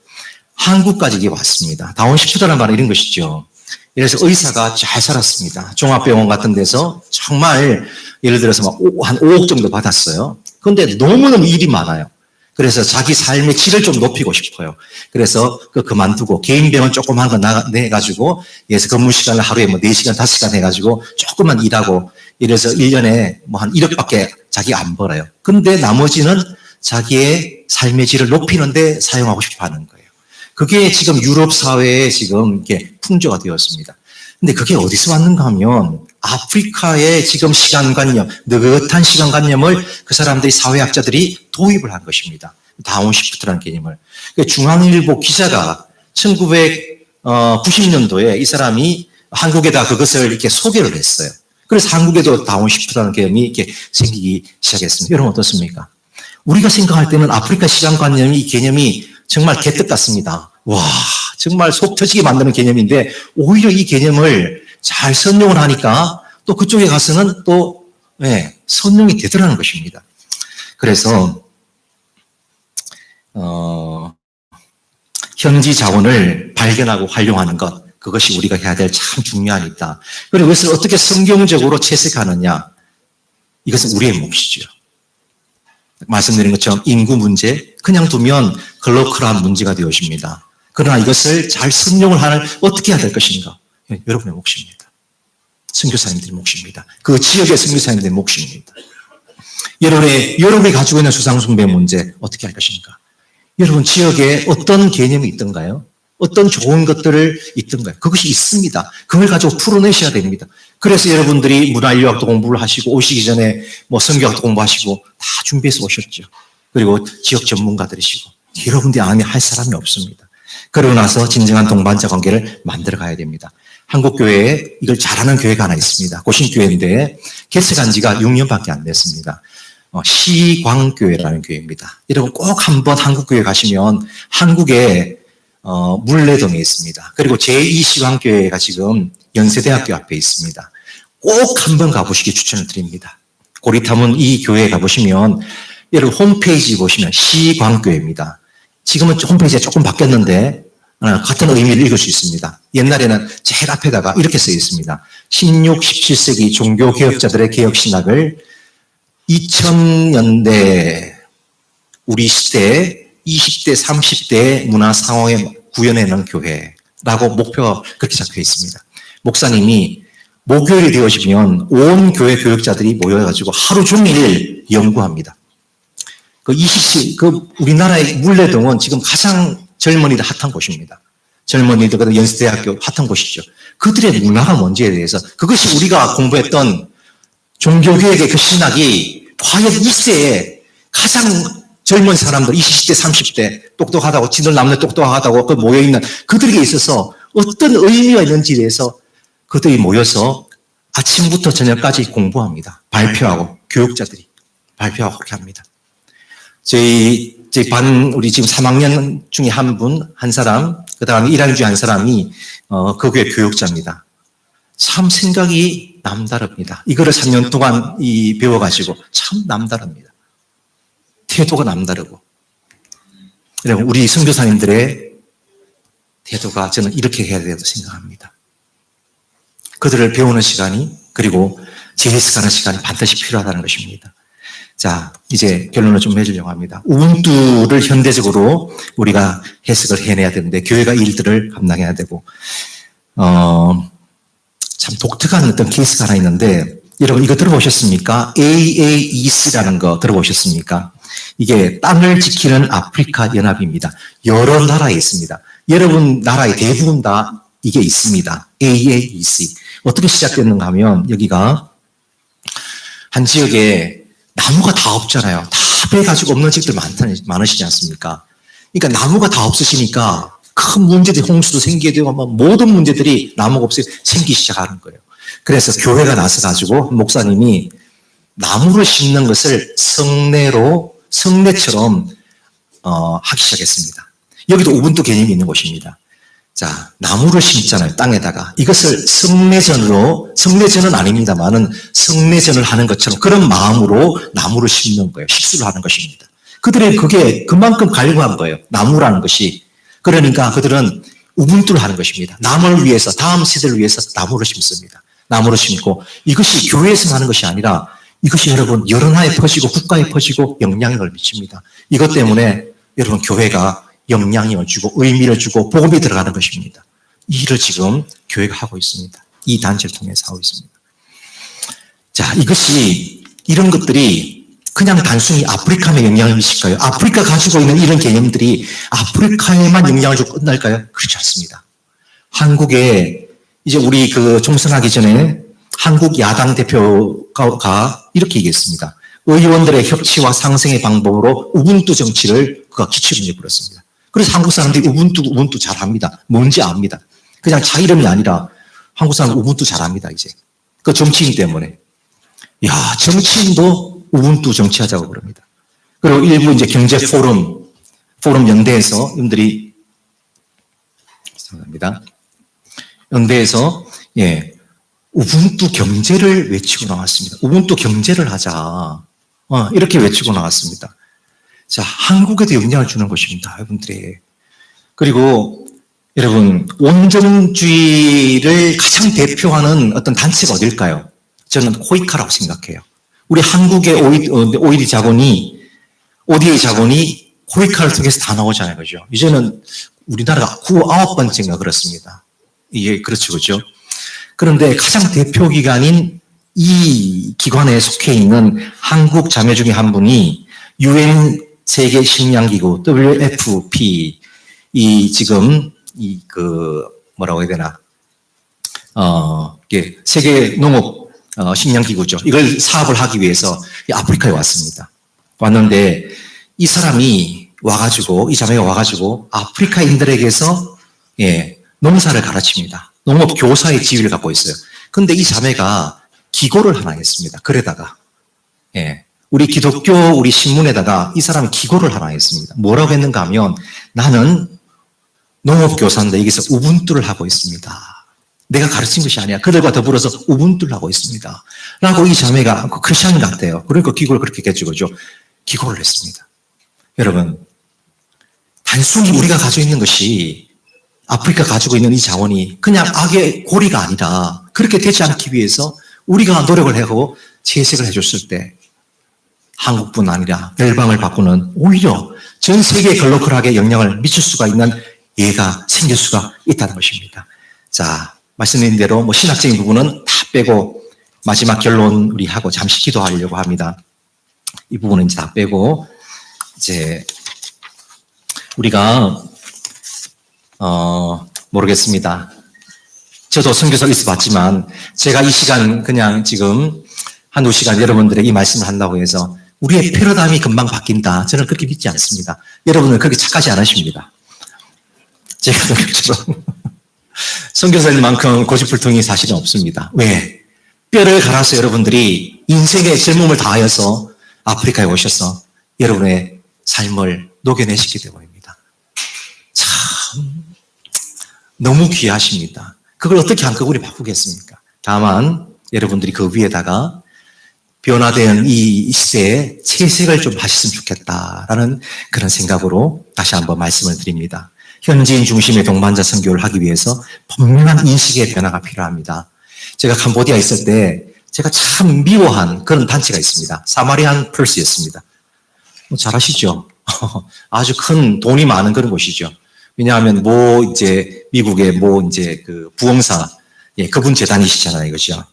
한국까지 이게 왔습니다. 다운시프트라는 말은 이런 것이죠. 예를 들어서 의사가 잘 살았습니다. 종합병원 같은 데서 정말 예를 들어서 한 5억 정도 받았어요. 그런데 너무너무 일이 많아요. 그래서 자기 삶의 질을 좀 높이고 싶어요. 그래서 그만두고 개인 병원 조그만 거 내가지고 예서 근무 시간을 하루에 뭐 4시간, 5시간 해가지고 조금만 일하고 이래서 1년에 뭐 한 1억밖에 자기가 안 벌어요. 근데 나머지는 자기의 삶의 질을 높이는데 사용하고 싶어 하는 거예요. 그게 지금 유럽 사회에 지금 이렇게 풍조가 되었습니다. 근데 그게 어디서 왔는가 하면 아프리카의 지금 시간관념, 느긋한 시간관념을 그 사람들이 사회학자들이 도입을 한 것입니다. 다운시프트라는 개념을. 중앙일보 기자가 1990년도에 이 사람이 한국에다 그것을 이렇게 소개를 했어요. 그래서 한국에도 다운시프트라는 개념이 이렇게 생기기 시작했습니다. 여러분 어떻습니까? 우리가 생각할 때는 아프리카 시간관념이 이 개념이 정말 개떡 같습니다. 와, 정말 속 터지게 만드는 개념인데 오히려 이 개념을 잘 선용을 하니까 또 그쪽에 가서는 또 선용이 되더라는 것입니다. 그래서 현지 자원을 발견하고 활용하는 것, 그것이 우리가 해야 될 참 중요한 일이다. 그리고 이것을 어떻게 성경적으로 채색하느냐, 이것은 우리의 몫이죠. 말씀드린 것처럼 인구 문제, 그냥 두면 글로컬한 문제가 되어집니다. 그러나 이것을 잘 선용을 하는 어떻게 해야 될 것인가? 여러분의 몫입니다. 선교사님들의 몫입니다. 그 지역의 선교사님들의 몫입니다. 여러분이 가지고 있는 수상숭배 문제 어떻게 할 것인가? 여러분 지역에 어떤 개념이 있던가요? 어떤 좋은 것들을 있던가요? 그것이 있습니다. 그걸 가지고 풀어내셔야 됩니다. 그래서 여러분들이 문화인류학도 공부를 하시고 오시기 전에 뭐 성경학도 공부하시고 다 준비해서 오셨죠. 그리고 지역 전문가들이시고 여러분들이 아니 할 사람이 없습니다. 그러고 나서 진정한 동반자 관계를 만들어 가야 됩니다. 한국 교회에 이걸 잘하는 교회가 하나 있습니다. 고신교회인데 개척한 지가 6년밖에 안 됐습니다. 시광교회라는 교회입니다. 여러분 꼭 한번 한국 교회 가시면 한국에 물레동에 있습니다. 그리고 제2시광교회가 지금 연세대학교 앞에 있습니다. 꼭 한번 가보시기 추천을 드립니다. 고리타문 이 교회에 가보시면 여러분 홈페이지 보시면 시광교회입니다. 지금은 홈페이지가 조금 바뀌었는데 같은 의미를 읽을 수 있습니다. 옛날에는 제일 앞에다가 이렇게 써 있습니다. 16, 17세기 종교개혁자들의 개혁신학을 2000년대 우리 시대 20대, 30대 문화 상황에 구현해놓은 교회라고 목표가 그렇게 적혀 있습니다. 목사님이 목요일이 되어지면 온 교회 교역자들이 모여가지고 하루 종일 연구합니다. 우리나라의 물레동은 지금 가장 젊은이들 핫한 곳입니다. 젊은이들, 그다음 연세대학교 핫한 곳이죠. 그들의 문화가 뭔지에 대해서 그것이 우리가 공부했던 종교개혁의 그 신학이 과연 이 시대에 가장 젊은 사람들, 20대, 30대, 똑똑하다고, 지들 남들 똑똑하다고 그 모여있는 그들에게 있어서 어떤 의미가 있는지에 대해서 그들이 모여서 아침부터 저녁까지 공부합니다. 발표하고, 교육자들이 발표하고 그렇게 합니다. 저희 반, 우리 지금 3학년 중에 한 사람, 그 다음에 1학년 중에 한 사람이, 그 교회 교육자입니다. 참 생각이 남다릅니다. 이거를 3년 동안 배워가지고 참 남다릅니다. 태도가 남다르고. 여러분, 우리 선교사님들의 태도가 저는 이렇게 해야 된다고 생각합니다. 그들을 배우는 시간이, 그리고 재해석하는 시간이 반드시 필요하다는 것입니다. 자, 이제 결론을 좀 해주려고 합니다. 우분투를 현대적으로 우리가 해석을 해내야 되는데, 교회가 일들을 감당해야 되고, 참 독특한 어떤 케이스가 하나 있는데, 여러분 이거 들어보셨습니까? AAEC라는 거 들어보셨습니까? 이게 땅을 지키는 아프리카 연합입니다. 여러 나라에 있습니다. 여러분 나라의 대부분 다 이게 있습니다. AAEC. 어떻게 시작됐는가 하면 여기가 한 지역에 나무가 다 없잖아요. 다 베가지고 없는 집들 많으시지 않습니까? 그러니까 나무가 다 없으시니까 큰 문제들이 홍수도 생기게 되고 모든 문제들이 나무가 없이 생기기 시작하는 거예요. 그래서 교회가 나서가지고 목사님이 나무를 심는 것을 성례처럼 하기 시작했습니다. 여기도 우분투 개념이 있는 곳입니다. 자, 나무를 심잖아요, 땅에다가. 이것을 성례전은 아닙니다만은 성례전을 하는 것처럼 그런 마음으로 나무를 심는 거예요. 식수를 하는 것입니다. 그들의 그게 그만큼 갈구한 거예요. 나무라는 것이. 그러니까 그들은 우분투를 하는 것입니다. 남을 위해서, 다음 세대를 위해서 나무를 심습니다. 나무를 심고 이것이 교회에서 하는 것이 아니라 이것이 여러분 여러 나라에 퍼지고 국가에 퍼지고 영향력을 미칩니다. 이것 때문에 여러분 교회가 영향력을 주고 의미를 주고 복음이 들어가는 것입니다. 이 일을 지금 교회가 하고 있습니다. 이 단체를 통해서 하고 있습니다. 자, 이런 것들이 그냥 단순히 아프리카에 영향을 미칠까요? 아프리카 가지고 있는 이런 개념들이 아프리카에만 영향을 주고 끝날까요? 그렇지 않습니다. 한국에 이제 우리 총선하기 전에 한국 야당 대표가 이렇게 얘기했습니다. 의원들의 협치와 상생의 방법으로 우분투 정치를 그가 기치를 내버렸습니다. 그래서 한국 사람들이 우분투 잘합니다. 뭔지 압니다. 그냥 자기 이름이 아니라 한국 사람은 우분투 잘합니다, 이제. 그 정치인 때문에. 야, 정치인도 우분투 정치하자고 그럽니다. 그리고 일부 이제 경제 포럼 연대에서 여러분들이, 죄송합니다. 연대에서, 우분투 경제를 외치고 나왔습니다. 우분투 경제를 하자. 이렇게 외치고 나왔습니다. 자, 한국에도 영향을 주는 것입니다, 여러분들이. 그리고 여러분, 원정주의를 가장 대표하는 어떤 단체가 어딜까요? 저는 코이카라고 생각해요. 우리 한국의 오이디 자본이, ODA 자본이 코이카를 통해서 다 나오잖아요, 그죠? 이제는 우리나라가 9번째인가 그렇습니다. 이게 그렇죠, 그죠? 그런데 가장 대표 기관인 이 기관에 속해 있는 한국 자매 중에 한 분이 UN 세계 식량기구 WFP 이 지금 뭐라고 해야 되나, 이게 세계 농업, 식량기구죠. 이걸 사업을 하기 위해서 아프리카에 왔습니다. 왔는데, 이 사람이 와가지고, 이 자매가 와가지고, 아프리카인들에게서, 농사를 가르칩니다. 농업 교사의 지위를 갖고 있어요. 근데 이 자매가 기고를 하나 했습니다. 글에다가. 우리 기독교, 우리 신문에다가 이 사람이 기고를 하나 했습니다. 뭐라고 했는가 하면, 나는 농업교사인데 여기서 우분투를 하고 있습니다. 내가 가르친 것이 아니야. 그들과 더불어서 우분투를 하고 있습니다. 라고 이 자매가 크리스찬 같아요. 그러니까 기고를 그렇게 했겠죠. 그죠? 기고를 했습니다. 여러분, 단순히 우리가 가지고 있는 것이 아프리카 가지고 있는 이 자원이 그냥 악의 고리가 아니라 그렇게 되지 않기 위해서 우리가 노력을 하고 채색을 해줬을 때 한국뿐 아니라 열방을 바꾸는 오히려 전 세계에 글로컬하게 영향을 미칠 수가 있는 예가 생길 수가 있다는 것입니다. 자, 말씀드린 대로 신학적인 부분은 다 빼고 마지막 결론 우리 하고 잠시 기도하려고 합니다. 이 부분은 이제 다 빼고 이제 우리가 모르겠습니다. 저도 선교사로 있어 봤지만 제가 이 시간 그냥 지금 한두 시간 여러분들에게 이 말씀을 한다고 해서 우리의 패러다임이 금방 바뀐다. 저는 그렇게 믿지 않습니다. 여러분은 그렇게 착하지 않으십니다. 제가 선교처럼 선교사님만큼 고집불통이 사실은 없습니다. 왜? 뼈를 갈아서 여러분들이 인생의 젊음을 다하여서 아프리카에 오셔서 여러분의 삶을 녹여내시기 때문입니다. 참 너무 귀하십니다. 그걸 어떻게 한꺼번에 우리 바꾸겠습니까? 다만 여러분들이 그 위에다가 변화된 이 시대에 채색을 좀 하셨으면 좋겠다라는 그런 생각으로 다시 한번 말씀을 드립니다. 현지인 중심의 동반자 선교를 하기 위해서 분명한 인식의 변화가 필요합니다. 제가 캄보디아 있을 때 제가 참 미워한 그런 단체가 있습니다. 사마리안 펄스였습니다. 잘 아시죠? 아주 큰 돈이 많은 그런 곳이죠. 왜냐하면 미국의 그 부흥사, 그분 재단이시잖아요, 이거죠.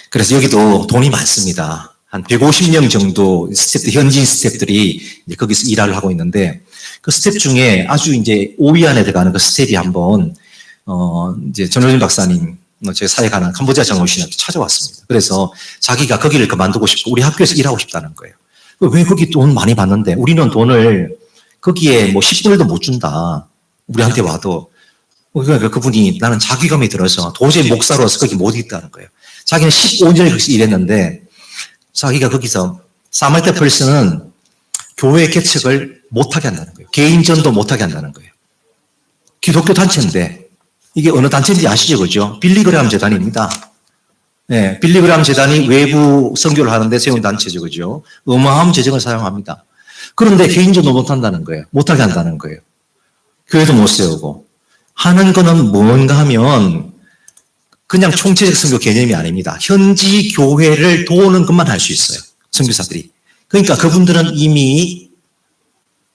그래서 여기도 돈이 많습니다. 한 150명 정도 현지인 스태프들이 거기서 일을 하고 있는데, 그 스텝 중에 아주 5위 안에 들어가는 그 스텝이 한번, 전효진 박사님, 제 사역하는 캄보디아 장로신한테 찾아왔습니다. 그래서 자기가 거기를 그만두고 싶고, 우리 학교에서 일하고 싶다는 거예요. 왜 거기 돈 많이 받는데, 우리는 돈을 거기에 10불도 못 준다. 우리한테 와도. 그러니까 그분이 나는 자괴감이 들어서 도저히 목사로서 거기 못 있다는 거예요. 자기는 15년을 거기서 일했는데, 자기가 거기서 사마리안 펄스는 교회 개척을 못하게 한다는 거예요. 개인전도 못하게 한다는 거예요. 기독교 단체인데 이게 어느 단체인지 아시죠? 그죠? 빌리그람 재단입니다. 네, 빌리그람 재단이 외부 선교를 하는데 세운 단체죠. 그죠? 어마어마한 재정을 사용합니다. 그런데 개인전도 못한다는 거예요. 못하게 한다는 거예요. 교회도 못 세우고. 하는 거는 뭔가 하면 그냥 총체적 선교 개념이 아닙니다. 현지 교회를 도우는 것만 할 수 있어요. 선교사들이. 그러니까 그분들은 이미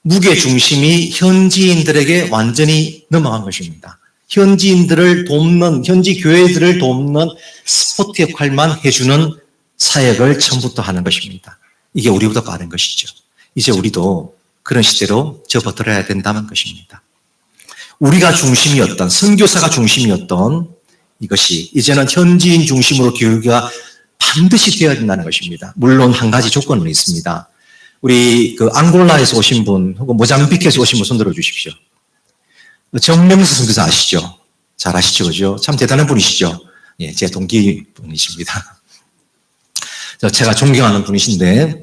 무게 중심이 현지인들에게 완전히 넘어간 것입니다. 현지인들을 돕는, 현지 교회들을 돕는 스포트 역할만 해주는 사역을 처음부터 하는 것입니다. 이게 우리보다 빠른 것이죠. 이제 우리도 그런 시대로 접어들어야 된다는 것입니다. 우리가 중심이었던, 선교사가 중심이었던 이것이 이제는 현지인 중심으로 교육가 반드시 되어야 된다는 것입니다. 물론 한 가지 조건은 있습니다. 우리 앙골라에서 오신 분, 혹은 모잠비크에서 오신 분 손들어 주십시오. 정명수 선교사 아시죠? 잘 아시죠? 그죠? 참 대단한 분이시죠? 예, 제 동기 분이십니다. 제가 존경하는 분이신데,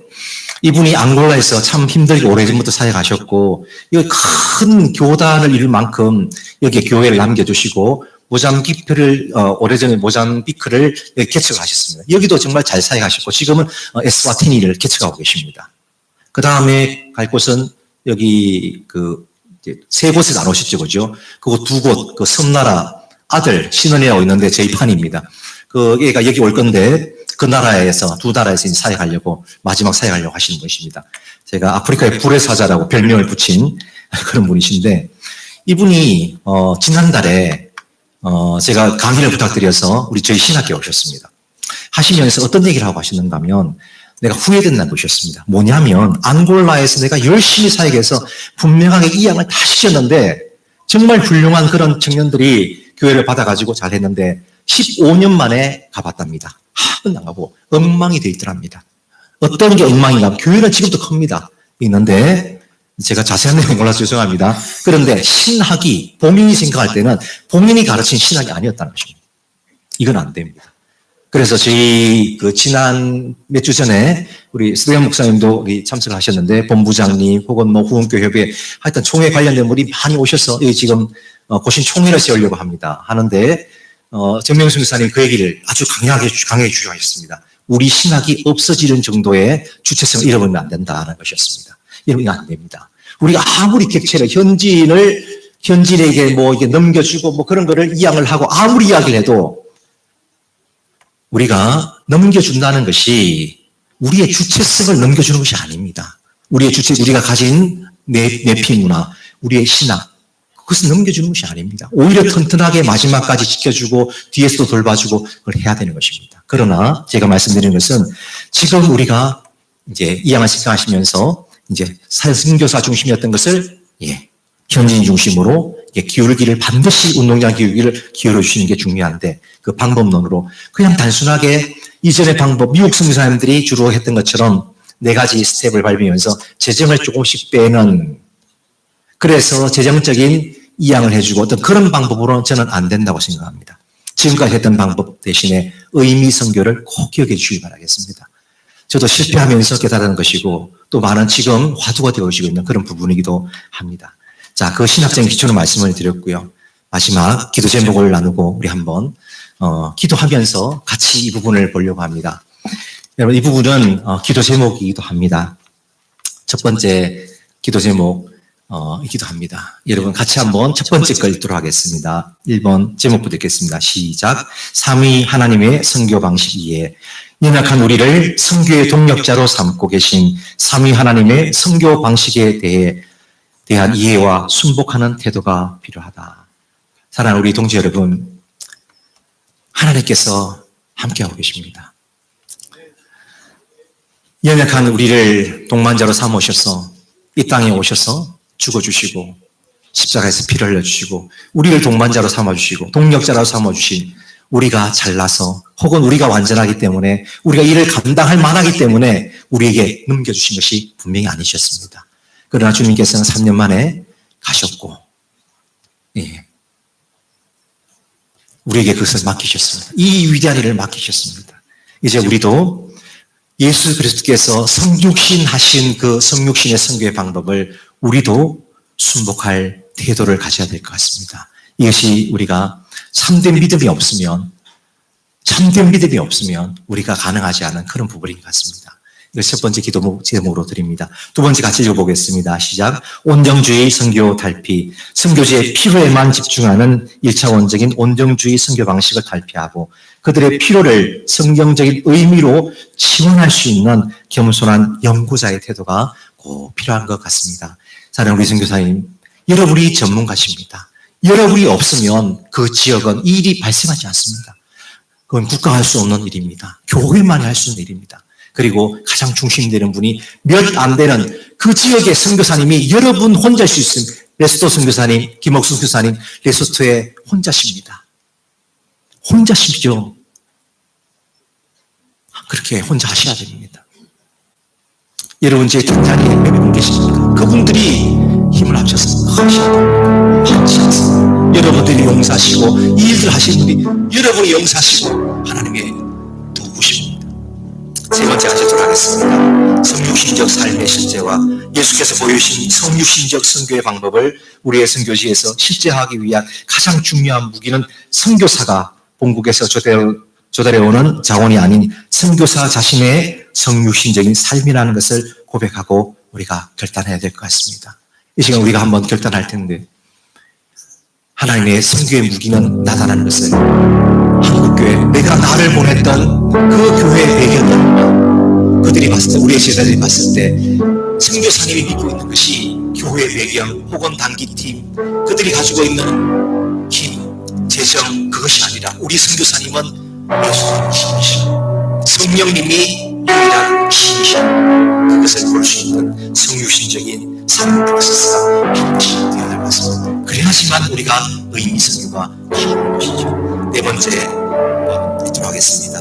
이분이 앙골라에서 참 힘들게 오래전부터 사역하셨고, 이 큰 교단을 이룰 만큼 여기에 교회를 남겨주시고, 오래전에 모잠비크를 개척하셨습니다. 여기도 정말 잘 사역하셨고, 지금은 에스와티니를 개척하고 계십니다. 그 다음에 갈 곳은 여기 세 곳에 나누셨죠, 그죠? 그거 두 곳, 섬나라 아들 신원이라고 있는데 저희 판입니다. 얘가 여기 올 건데, 그 나라에서, 두 나라에서 사역하려고, 마지막 사역하려고 하시는 분이십니다. 제가 아프리카의 불의 사자라고 별명을 붙인 그런 분이신데, 이분이, 지난달에, 제가 강의를 부탁드려서 저희 신학교에 오셨습니다. 하시면서 어떤 얘기를 하고 하셨는가 하면, 내가 후회된다고 하셨습니다. 뭐냐면, 앙골라에서 내가 열심히 사역해서 분명하게 이 양을 다 시켰는데, 정말 훌륭한 그런 청년들이 교회를 받아가지고 잘했는데 15년 만에 가봤답니다. 한 번 나가고 엉망이 돼 있더랍니다. 어떤 게 엉망인가? 교회는 지금도 큽니다. 있는데 제가 자세한 내용 몰라서 죄송합니다. 그런데 신학이 본인이 생각할 때는 본인이 가르친 신학이 아니었다는 것입니다. 이건 안 됩니다. 그래서 저희 지난 몇 주 전에 우리 스데반 목사님도 참석하셨는데 본부장님 혹은 뭐 후원교협에 하여튼 총회 관련된 분이 많이 오셔서 여기 지금 고신 총회를 세우려고 합니다. 하는데 정명수 목사님 그 얘기를 아주 강하게 주장하셨습니다. 우리 신학이 없어지는 정도의 주체성을 잃어버리면 안 된다는 것이었습니다. 이러면 안 됩니다. 우리가 아무리 객체를 현지인에게 뭐 이게 넘겨주고 뭐 그런 거를 이양을 하고 아무리 이야기를 해도 우리가 넘겨준다는 것이 우리의 주체성을 넘겨주는 것이 아닙니다. 우리가 가진 내피 문화, 우리의 신학, 그것을 넘겨주는 것이 아닙니다. 오히려 튼튼하게 마지막까지 지켜주고 뒤에서도 돌봐주고 그걸 해야 되는 것입니다. 그러나 제가 말씀드리는 것은 지금 우리가 이제 이양을 생각하시면서 이제 선교사 중심이었던 것을 현지인 중심으로 기울기를 반드시 운동장 기울여 주시는 게 중요한데 그 방법론으로 그냥 단순하게 이전의 방법 미국 선교사님들이 주로 했던 것처럼 4가지 스텝을 밟으면서 재정을 조금씩 빼는 그래서 재정적인 이양을 해주고 어떤 그런 방법으로는 저는 안 된다고 생각합니다. 지금까지 했던 방법 대신에 의미 선교를 꼭 기억해 주시기 바라겠습니다. 저도 실패하면서 깨달은 것이고 또 많은 지금 화두가 되어지고 있는 그런 부분이기도 합니다. 자, 그 신학적인 기초로 말씀을 드렸고요. 마지막 기도 제목을 나누고 우리 한번 기도하면서 같이 이 부분을 보려고 합니다. 여러분 이 부분은 기도 제목이기도 합니다. 첫 번째 기도 제목이기도 합니다. 여러분 같이 한번 첫 번째 걸 읽도록 하겠습니다. 1번 제목부터 읽겠습니다. 시작. 삼위 하나님의 선교 방식 이해. 연약한 우리를 선교의 동력자로 삼고 계신 삼위 하나님의 선교 방식에 대한 이해와 순복하는 태도가 필요하다. 사랑하는 우리 동지 여러분, 하나님께서 함께하고 계십니다. 연약한 우리를 동반자로 삼으셔서 이 땅에 오셔서 죽어주시고 십자가에서 피를 흘려주시고 우리를 동반자로 삼아주시고 동력자로 삼아주신 우리가 잘나서 혹은 우리가 완전하기 때문에 우리가 이를 감당할 만하기 때문에 우리에게 넘겨주신 것이 분명히 아니셨습니다. 그러나 주님께서는 3년 만에 가셨고 우리에게 그것을 맡기셨습니다. 이 위대한 일을 맡기셨습니다. 이제 우리도 예수 그리스도께서 성육신 하신 그 성육신의 선교의 방법을 우리도 순복할 태도를 가져야 될 것 같습니다. 이것이 우리가 참된 믿음이 없으면 우리가 가능하지 않은 그런 부분인 것 같습니다. 이걸 첫 번째 기도 제목으로 드립니다. 두 번째 같이 읽어보겠습니다. 시작. 온정주의 선교 탈피. 선교지의 필요에만 집중하는 1차원적인 온정주의 선교 방식을 탈피하고 그들의 필요를 성경적인 의미로 지원할 수 있는 겸손한 연구자의 태도가 꼭 필요한 것 같습니다. 사랑하는 우리 선교사님, 여러분이 전문가십니다. 여러분이 없으면 그 지역은 이 일이 발생하지 않습니다. 그건 국가가 할 수 없는 일입니다. 교회만이 할 수 있는 일입니다. 그리고 가장 중심이 되는 분이 몇 안 되는 그 지역의 선교사님이 여러분 혼자일 수 있습니다. 레스토 선교사님, 김옥순 선교사님, 레소토에 혼자십니다. 혼자시죠. 그렇게 혼자 하셔야 됩니다. 여러분 제 뒷자리에 몇 분 계십니까? 그분들이 힘을 합쳐서 하셔야 됩니다. 여러분들이 용사시고 이 일들 하시는 분이 여러분이 용사시고 하나님의 도우십니다. 세 번째 가지도록 하겠습니다. 성육신적 삶의 실제와 예수께서 보여주신 성육신적 선교의 방법을 우리의 선교지에서 실제하기 위한 가장 중요한 무기는 선교사가 본국에서 조달해오는 자원이 아닌 선교사 자신의 성육신적인 삶이라는 것을 고백하고 우리가 결단해야 될 것 같습니다. 이 시간 우리가 한번 결단할 텐데 하나님의 선교의 무기는 나타나는 것을 한국교회, 내가 나를 보냈던 그 교회의 배경은 그들이 봤을 때, 우리의 제자들이 봤을 때 선교사님이 믿고 있는 것이 교회의 배경 혹은 단기팀, 그들이 가지고 있는 힘, 재정, 그것이 아니라 우리 선교사님은 예수님의 힘이시고 성령님이 유일한 힘이시고 그것을 볼 수 있는 성육신적인 사는 프로세스가 반드시 되어야 될 것 같습니다. 그래야지만 우리가 의미 선교가 가능한 것이죠. 네 번째 읽도록 하겠습니다.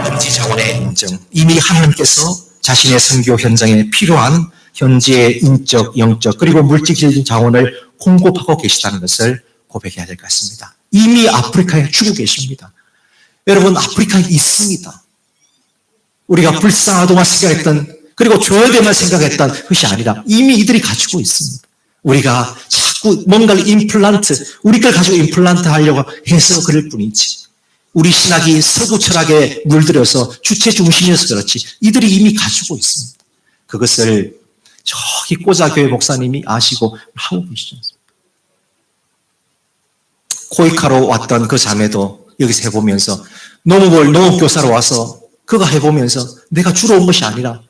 현지 자원의 인정. 이미 하나님께서 자신의 선교 현장에 필요한 현지의 인적, 영적 그리고 물질적인 자원을 공급하고 계시다는 것을 고백해야 될 것 같습니다. 이미 아프리카에 주고 계십니다. 여러분, 아프리카에 있습니다. 우리가 불쌍하도만 생각했던 그리고 줘야 되만 생각했던 것이 아니라 이미 이들이 가지고 있습니다. 우리가 자꾸 뭔가를 우리 걸 가지고 임플란트 하려고 해서 그럴 뿐이지. 우리 신학이 서구 철학에 물들여서 주체 중심이어서 그렇지 이들이 이미 가지고 있습니다. 그것을 저기 꼬자교회 목사님이 아시고 하고 계시죠. 코이카로 왔던 그 자매도 여기서 해보면서 농업교사로 와서 그가 해보면서 내가 주러 온 것이 아니라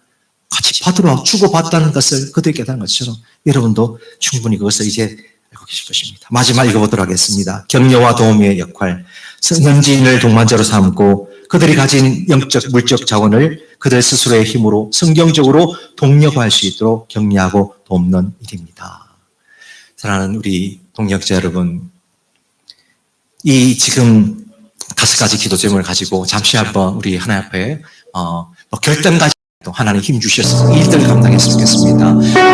같이 받으러 주고받다는 것을 그들이 깨달은 것처럼 여러분도 충분히 그것을 이제 알고 계실 것입니다. 마지막 읽어보도록 하겠습니다. 격려와 도우미의 역할. 현지인을 동반자로 삼고 그들이 가진 영적, 물적 자원을 그들 스스로의 힘으로 성경적으로 독려할 수 있도록 격려하고 돕는 일입니다. 사랑하는 우리 동역자 여러분, 이 지금 5가지 기도 제목을 가지고 잠시 한번 우리 하나님 앞에 결단까지 하나님 힘 주셔서 일들을 감당했으면 좋겠습니다.